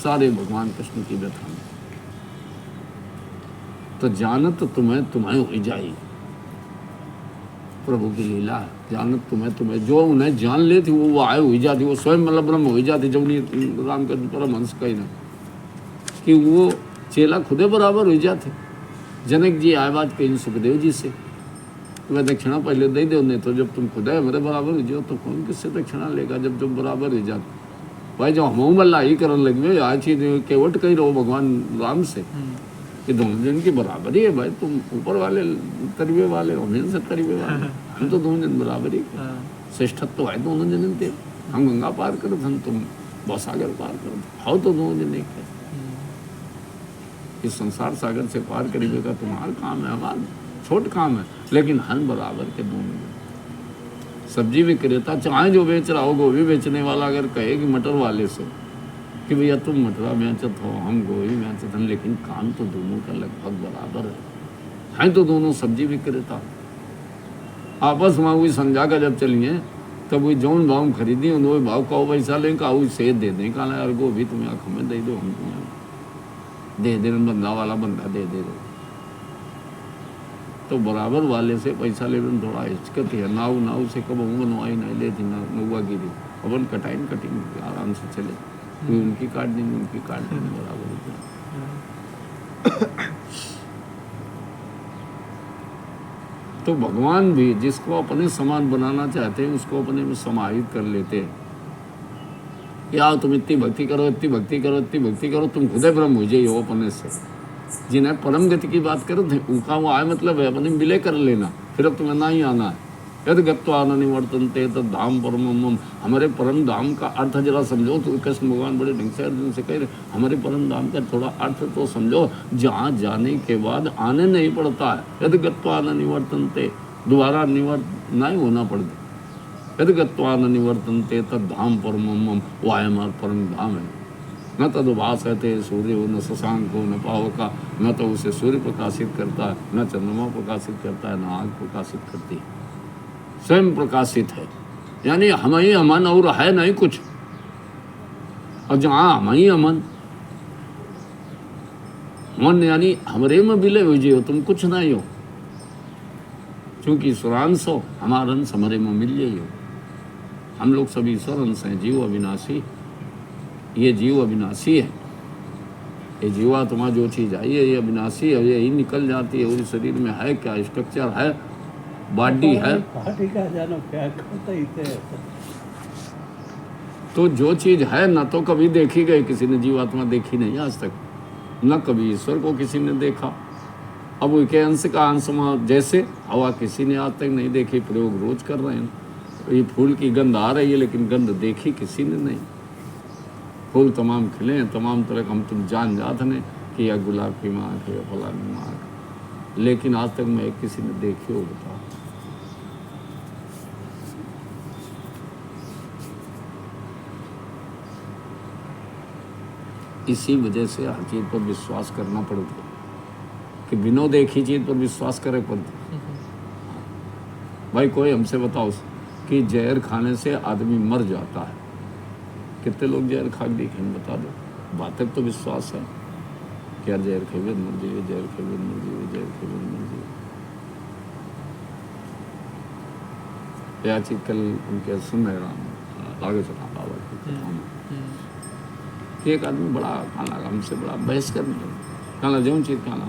Speaker 1: सारे भगवान कृष्ण की व्यथा में। तो जानत तुम्हें तुम्हें हो जाई, प्रभु की लीला है। जानत तुम्हें जो उन्हें जान लेती वो आए हो जाती, वो स्वयं मतलब ब्रह्म हो जाती। जब नहीं राम के परमहंस कही ना कि वो चेला खुदे बराबर हो जाते। जनक जी आए बात कहीं सुखदेव जी से, वह दक्षिणा पहले दे दो, नहीं तो जब तुम खुद है मेरे बराबर हो जाओ तो कौन किससे दक्षिणा लेगा, जब तुम बराबर हो जाते। भाई जब हम मल्ला ही करने लगे, आज चीज केवट कही रहो भगवान राम से कि दोनों जन की बराबरी है। भाई तुम ऊपर वाले तरीबे वाले हो, हम से तरीबे वाले, हम तो दोनों जन बराबरी। श्रेष्ठत्व है दोनों जन थे। हम गंगा पार कर थे, तुम भवसागर पार कर, हाउ तो दोनों जन एक है। इस संसार सागर से पार करीबे का तुम्हारा काम है, हमारा छोट काम है, लेकिन हम बराबर के दोनों। सब्जी विक्रेता चाहे जो बेच रहा हो, गोभी बेचने वाला अगर कहे कि मटर वाले से कि भैया तुम मटरा बेचत हो, हम गोभी बेचत हैं, लेकिन काम तो दोनों का लगभग बराबर है तो दोनों सब्जी विक्रेता। आपस में हुई संजा का जब चलिए तब वही जौन भाव खरीदी वही भाव का पैसा लें, का सेध दे दें, कहा यार गोभी तुम्हें आँख में दे दो, हम तुम्हें दे दे, बंदा वाला बंदा दे दे दो। तो बराबर वाले से पैसा लेने में थोड़ा हिचकत है। नाव से कब बनवाई नहीं लेती, ना नौवा की थी। अपन कटाइन कटिंग आराम से चले, कोई उनकी काट देंगे उनकी काट देंगे बराबर इतना। तो भगवान भी जिसको अपने समान बनाना चाहते हैं उसको अपने में समाहित कर लेते हैं। या तुम इतनी भक्ति करो, इतनी भक्ति करो, इतनी भक्ति करो, तुम खुद ब्रह्म हो जाइए अपने से। जिन्हें परम गति की बात करो उनका वो आए मतलब है अपने मिले कर लेना, फिर अब तुम्हें ना ही आना है। यद गत्वा न निवर्तन्ते तद धाम परमम। हमारे परम धाम का अर्थ जरा समझो। तो कृष्ण भगवान बड़े ढंग से अर्जुन से कह रहे हमारे परम धाम का थोड़ा अर्थ तो समझो, जहाँ जाने के बाद आने नहीं पड़ता है। यद गत्वा न निवर्तन्ते, दोबारा निवर्त नहीं होना पड़ता। यद गत्वा न निवर्तन्ते तद धाम परमम, वो हमारा परम धाम है। न तद भासते सूर्य हो, न शशांक हो, न पावका। न तो उसे सूर्य प्रकाशित करता है, न चंद्रमा प्रकाशित करता है, न आग प्रकाशित करती है, स्वयं प्रकाशित है। यानी हम ही अमन और है नहीं कुछ। और जहाँ हम ही अमन, मन यानी हमरे में विलय हो जियो, तुम कुछ नहीं हो। क्योंकि ईश्वरांश हो, हमारा अंश हमारे में मिल जाइयो। हम लोग सभी ईश्वर अंश हैं, जीव अविनाशी। ये जीव अविनाशी है। ये जीवात्मा जो चीज़ आई है ये अविनाशी है, यही निकल जाती है। और इस शरीर में है क्या, स्ट्रक्चर है, बॉडी है। तो जो चीज़ है ना तो कभी देखी गई, किसी ने जीवात्मा देखी नहीं आज तक, न कभी ईश्वर को किसी ने देखा। अब उसके अंश का अंश जैसे हवा किसी ने आज तक नहीं देखी, प्रयोग रोज कर रहे हैं। ये फूल की गंध आ रही है लेकिन गंध देखी किसी ने नहीं। फूल तमाम खिले हैं, तमाम तरह का हम तुम जान जाते हैं कि यह गुलाब की माँ है या फलानी माँ है, लेकिन आज तक मैं किसी ने देखी हो बताओ। इसी वजह से हर चीज़ पर विश्वास करना पड़ता है कि बिना देखी चीज़ पर विश्वास करे पड़ता। भाई कोई हमसे बताओ कि जहर खाने से आदमी मर जाता है, कितने लोग जहर खा के देखे बता दो। बात तक तो विश्वास है क्या जहर खेबे मर जाइए, जहर खेबे मर जाइए, जहर खेबे मर जाइए। यह चीज कल उनके सुन रहे आगे चला बाबा की कथा में कि एक आदमी बड़ा खाना हमसे बड़ा बहस करने लगा। कहना जो चीज़ खाना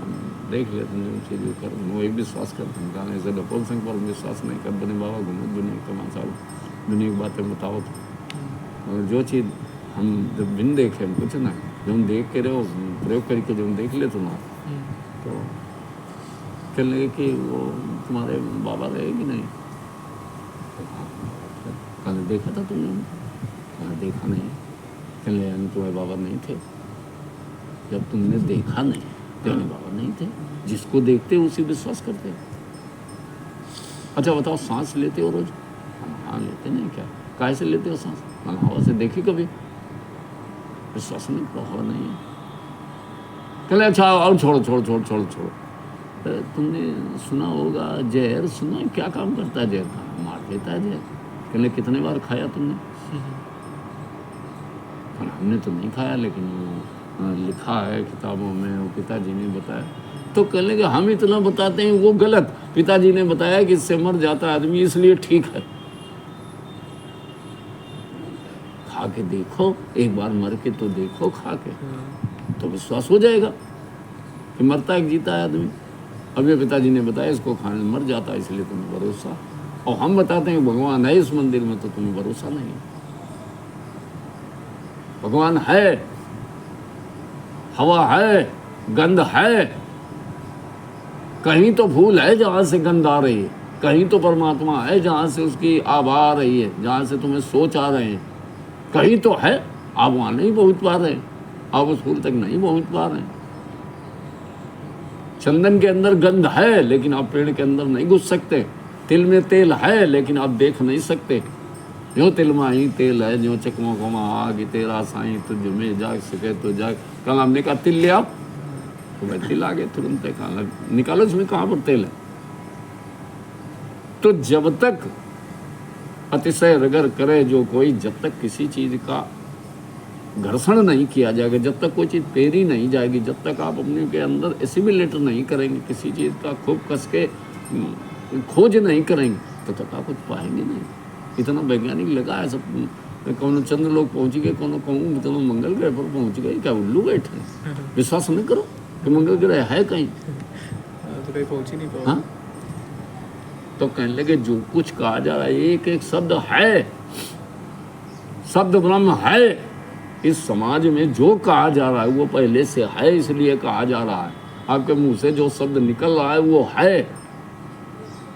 Speaker 1: देख लेते हैं, जो चीज़ कर वही विश्वास करते हैं। कहना ऐसे डपोल सिंह पर विश्वास नहीं कर बने बाबा घूमो दुनिया तमाशा दुनिया की बातें बताओ। तो जो चीज़ हम जब बिन देखे हम कुछ ना, जो हम देख के रहो प्रयोग करके जो हम देख ले तो ना, तो कहने लगे कि वो तुम्हारे बाबा रहे कि नहीं। कहने देखा था तुमने, कहना देखा नहीं। कहने लगे तुम्हारे बाबा नहीं थे। जब तुमने देखा नहीं तुम्हारे बाबा नहीं थे। जिसको देखते उसी विश्वास करते। अच्छा बताओ सांस लेते हो रोज? हाँ लेते नहीं। क्या काहे से लेते हो सांस? हवा से देखी कभी? विश्वास नहीं, हवा नहीं है। कहले अच्छा और छोड़ो छोड़ो छोड़ो छोड़ो छोड़ो। तुमने सुना होगा जहर, सुना है क्या काम करता है जहर? खाना मार देता है जहर। कहले कितने बार खाया तुमने? हमने तो नहीं खाया लेकिन वो लिखा है किताबों में, वो पिताजी ने बताया। तो कहने कि हम इतना बताते हैं वो गलत। पिताजी ने बताया कि इससे मर जाता है आदमी इसलिए ठीक है। खा के देखो, एक बार मर के तो देखो खा के, तो विश्वास हो जाएगा कि मरता है जीता है आदमी। अब ये पिताजी ने बताया इसको खाने मर जाता है इसलिए तुम्हें भरोसा, और हम बताते हैं भगवान है इस मंदिर में तो तुम्हें भरोसा नहीं। भगवान है, हवा है, गंध है। कहीं तो फूल है जहाँ से गंध आ रही है, कहीं तो परमात्मा है जहाँ से उसकी आभा आ रही है, जहाँ से तुम्हें सोच आ रहे हैं। कहीं तो है, आप वहाँ नहीं पहुँच पा रहे, आप उस फूल तक नहीं पहुँच पा रहे। चंदन के अंदर गंध है लेकिन आप पेड़ के अंदर नहीं घुस सकते। तिल में तेल है लेकिन आप देख नहीं सकते। जो तिल में ही तेल है, जो चकमा कोमा आग तेरा साई तुझ में जाग सके तो जाग। कल हमने कहा तिल ले आओ, तो भाई तिल आ गए तुरंत। कहा निकालो इसमें कहाँ पर तेल है। तो जब तक अतिशय रगर करे जो कोई, जब तक किसी चीज का घर्षण नहीं किया जाएगा, जब तक कोई चीज पेरी नहीं जाएगी, जब तक आप अपने के अंदर एसिमिलेट नहीं करेंगे, किसी चीज का खूब कस के खोज नहीं करेंगे, तो तक आप कुछ पाएंगे नहीं। इतना वैज्ञानिक लगा है सब कौन चंद्र लोग पहुंच गए, कौन कहूँ तो मंगल ग्रह पर पहुंच गए, क्या उल्लू बैठे? विश्वास नहीं करो कि मंगल ग्रह है कहीं।
Speaker 2: तो कहीं पहुंच ही नहीं पाओगे।
Speaker 1: हाँ, तो कहने लगे जो कुछ कहा जा रहा है एक एक शब्द है, शब्द ब्रह्म है। इस समाज में जो कहा जा रहा है वो पहले से है, इसलिए कहा जा रहा है। आपके मुंह से जो शब्द निकल रहा है वो है,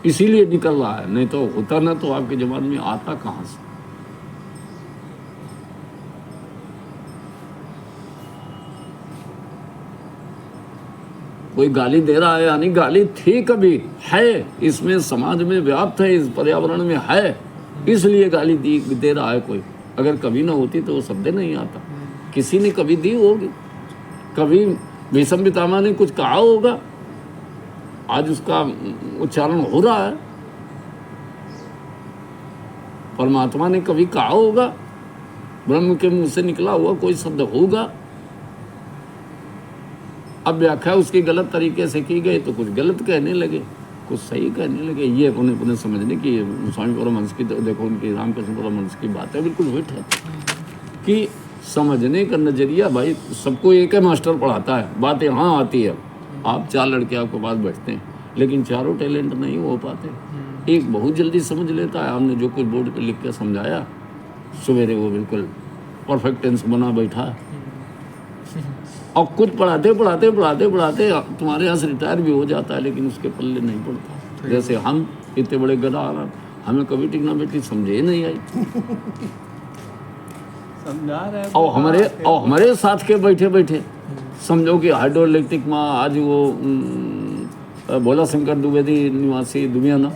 Speaker 1: इसीलिए निकल रहा है, नहीं तो होता ना तो आपके जबान में आता कहाँ से? कोई गाली दे रहा है यानी गाली थी कभी, है, इसमें समाज में व्याप्त है, इस पर्यावरण में है, इसलिए गाली दे रहा है कोई। अगर कभी ना होती तो वो शब्द नहीं आता। किसी ने कभी दी होगी, कभी भीष्म पितामह ने कुछ कहा होगा, आज उसका उच्चारण हो रहा है। परमात्मा ने कभी कहा होगा, ब्रह्म के मुंह से निकला हुआ कोई शब्द होगा। अब व्याख्या उसकी गलत तरीके से की गई तो कुछ गलत कहने लगे, कुछ सही कहने लगे। ये अपने समझने की स्वामी परमहंस की, देखो उनकी रामकृष्ण परमहंस की बात है, बिल्कुल फिट है कि समझने का नजरिया भाई सबको एक है मास्टर पढ़ाता है। बात यहाँ आती है, आप 4 लड़के आपके पास बैठते हैं, लेकिन चारों टैलेंट नहीं हो पाते। एक बहुत जल्दी समझ लेता है, हमने जो कुछ बोर्ड पे लिख के समझाया सवेरे वो बिल्कुल परफेक्ट टेंस बना बैठा, और कुछ पढ़ाते पढ़ाते पढ़ाते पढ़ाते तुम्हारे यहाँ से रिटायर भी हो जाता है, लेकिन उसके पल्ले नहीं पड़ता। जैसे हम इतने बड़े गधा आ रहा, हमें कभी टिग्नोमेट्री समझे ही नहीं आई,
Speaker 2: समझा रहा है।
Speaker 1: और हमारे साथ के बैठे बैठे समझो कि हाइड्रो इलेक्ट्रिक में आज वो भोला शंकर द्विवेदी निवासी दुनियाना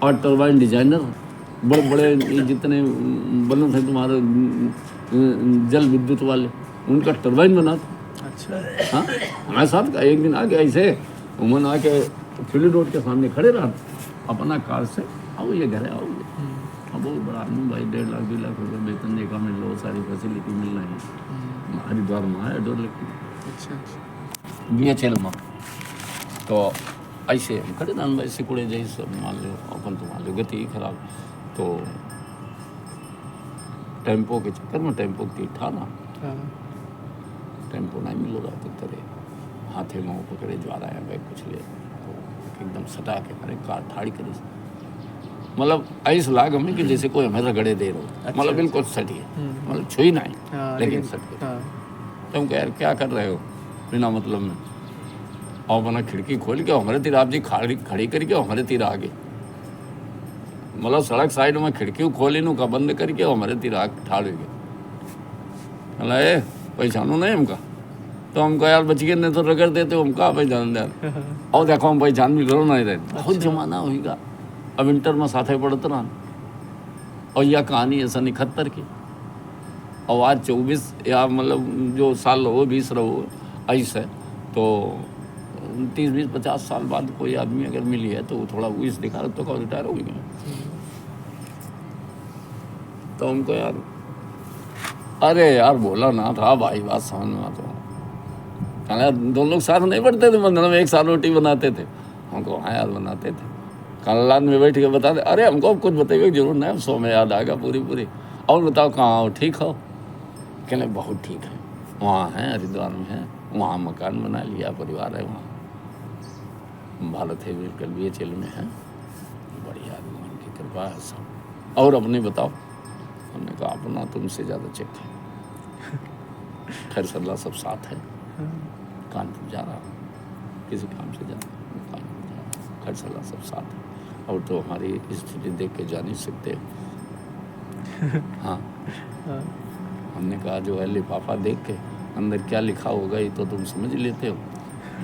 Speaker 1: और टरबाइन डिजाइनर, बड़े बड़े जितने बने थे तुम्हारे जल विद्युत वाले, उनका टरबाइन बना था।
Speaker 2: अच्छा।
Speaker 1: हाँ, हमारे साथ का एक दिन आके ऐसे उमन आके फील्ड रोड के सामने खड़े रहा, अपना कार से आओ ये घर है, आओ ये। अब बहुत बड़ा आदमी भाई, 1.5 लाख 2 लाख रुपये वेतन देखा मिल लो, सारी फैसिलिटी मिल रही है। हरिद्वार में है डोर लेके
Speaker 2: अच्छा।
Speaker 1: BHL में, तो ऐसे हम खड़े ना भाई सिकुड़े जैसे मान लो अपन, तो मान लो गति खराब, तो टेम्पो के चक्कर में टेम्पो की था ना, टेम्पो नहीं मिल रहा, तो तेरे हाथे में पकड़े जा रहा है बैग कुछ ले, तो एकदम सटा के अरे कार ठाड़ी करे, मतलब ऐसा लाग हमें कि जैसे कोई हमें रगड़े दे रहा, मतलब बिल्कुल सटी है, मतलब छुई नहीं लेकिन सट गई। तो हम कह यार क्या कर रहे हो बिना मतलब में, और अपना खिड़की खोल के हमारे तीर आप जी खड़ी करके हमारे तीर आ गए, मतलब सड़क साइड में खिड़की खोली नु का बंद करके हमारे तीर आ ठाड़ गए। अरे पहचानो नहीं हमका, तो हमको यार बच गए नहीं तो रगड़ देते, हम कहाँ पहचान दे, और देखो हम पहचान भी करो नहीं रहते। बहुत जमाना होगा, अब इंटर में साथे पढ़ते रहा, और यह कहानी ऐसा 71 की, और आज 24 या मतलब जो साल रहो 20 रहो ऐसे, तो 30-20-50 साल बाद कोई आदमी अगर मिली है तो थोड़ा वो इस दिखा तो कब रिटायर हो गया। तो हमको यार अरे यार बोला ना था भाई, बात समझ में आता है। दोनों लोग साथ नहीं पढ़ते थे, बंधन में एक साथ रोटी बनाते थे, हमको हाँ यार बनाते थे, कालान में बैठ के बताते, अरे हमको कुछ बताइए जरूर नहीं, 100 में याद आएगा पूरी। और बताओ कहाँ हो, ठीक हो? कहने बहुत ठीक है, वहाँ है हरिद्वार में है, वहाँ मकान बना लिया, परिवार है वहाँ, भारत है बिल्कुल BHL में है, बढ़िया आदमी, उनकी कृपा है सब। और अपने बताओ? हमने कहा अपना तुमसे ज़्यादा चेक है, खैर सल्ला सब साथ है, कानपुर जा रहा हूँ किसी काम से जा रहा हूँ, कानपुर जा रहा हूँ, खैर सल्ला सब साथ है, और तो हमारी स्थिति देख के जा नहीं सकते। हाँ, हमने कहा जो है लिफाफा देख के अंदर क्या लिखा होगा ये तो तुम समझ लेते हो,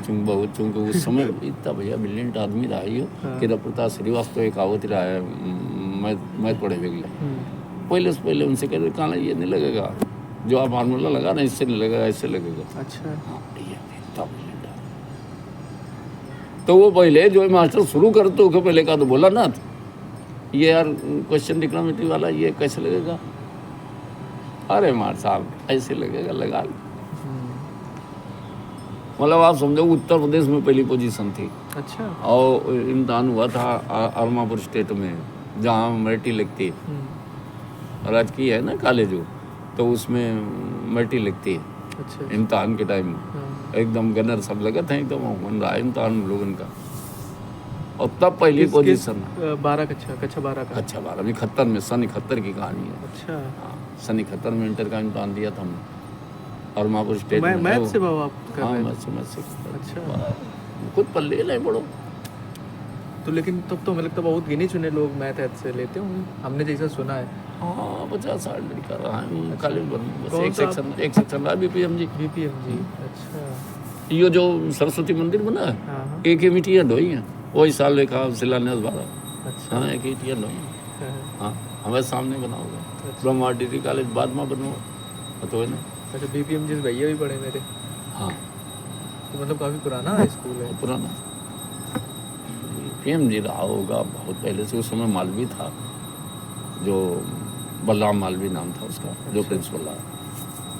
Speaker 1: चूँकि उस समय इतना भैया ब्रिलियंट आदमी रहा ही हो कि रप्रता श्रीवास्तव एक आवत रहा है, मैं पढ़े वेगले पहले से पहले उनसे कहते कहना ये नहीं लगेगा जो आप फार्मूला लगा ना, इससे नहीं लगेगा, इससे लगेगा।
Speaker 2: अच्छा।
Speaker 1: हाँ ये इतना ब्रिलियंट है। तो वो पहले जो मास्टर शुरू करते हो पहले का तो बोला ना, ये यार क्वेश्चन ट्रिग्नोमेट्री वाला ये कैसे लगेगा, अरे मार साहब ऐसे लगेगा, लगा लो। मतलब आप समझो उत्तर प्रदेश में पहली पोजीशन थी।
Speaker 2: अच्छा।
Speaker 1: और इम्तहान हुआ था अरमापुर स्टेट में जहाँ मेरिट लगती, राजकीय है ना कॉलेज वो, तो उसमें मल्टी लगती है
Speaker 2: अच्छा
Speaker 1: इम्तहान के टाइम में,
Speaker 2: हाँ।
Speaker 1: एकदम गनर सब लगा था, एकदम बन रहा है इम्तहान लोगों का। और तब पहली
Speaker 2: किस
Speaker 1: पोजीशन
Speaker 2: 12 कक्षा 12 का।
Speaker 1: अच्छा 12 में 71 में, सन 71 की कहानी है।
Speaker 2: अच्छा
Speaker 1: हाँ सन 71 में इंटर का इम्तहान दिया था हमने, और महापुर स्टेट में है
Speaker 2: मैथ
Speaker 1: वो।
Speaker 2: से बाबा आप कर
Speaker 1: हाँ
Speaker 2: रहे थे?
Speaker 1: मैथ से
Speaker 2: अच्छा।
Speaker 1: खुद पल्ले नहीं पढ़ो।
Speaker 2: तो लेकिन तब तो मुझे लगता है बहुत गिने चुने लोग मैथ ऐथ से लेते होंगे, हमने जैसा सुना है।
Speaker 1: हाँ 50-60 लड़का रहा है कॉलेज बस
Speaker 2: कौन
Speaker 1: एक
Speaker 2: सा
Speaker 1: सेक्शन रहा BPMG।
Speaker 2: BPMG। अच्छा
Speaker 1: ये जो सरस्वती मंदिर बना है,
Speaker 2: हाँ हाँ।
Speaker 1: एक ही मिट्टियाँ ढोई हैं, वही साल लिखा शिलान्यास 12।
Speaker 2: अच्छा
Speaker 1: हाँ एक ही मिट्टियाँ ढोई हैं।
Speaker 2: हाँ,
Speaker 1: हाँ हमारे सामने बना होगा।
Speaker 2: अच्छा।
Speaker 1: ब्रह्मा डिग्री कॉलेज बाद में बनो तो है ना।
Speaker 2: अच्छा BPMG से भैया भी पढ़े मेरे,
Speaker 1: हाँ
Speaker 2: तो मतलब काफ़ी पुराना स्कूल है।
Speaker 1: पुराना BPMG रहा होगा बहुत पहले से। उस समय मालवी था, जो बलराम मालवी नाम था उसका, जो प्रिंसिपल रहा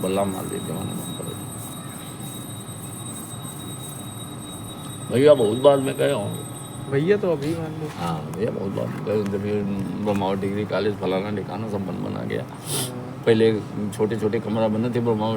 Speaker 1: बलराम मालवी जमाने में पड़े थे। भैया बहुत बार में गया हूँ।
Speaker 2: भैया तो अभी मान लो।
Speaker 1: हाँ भैया बहुत बार में गए, जब ये ब्रह्मा डिग्री कॉलेज फलाना ठिकाना सब बन बना गया।
Speaker 2: हाँ।
Speaker 1: पहले छोटे छोटे कमरा बने थे ब्रह्मा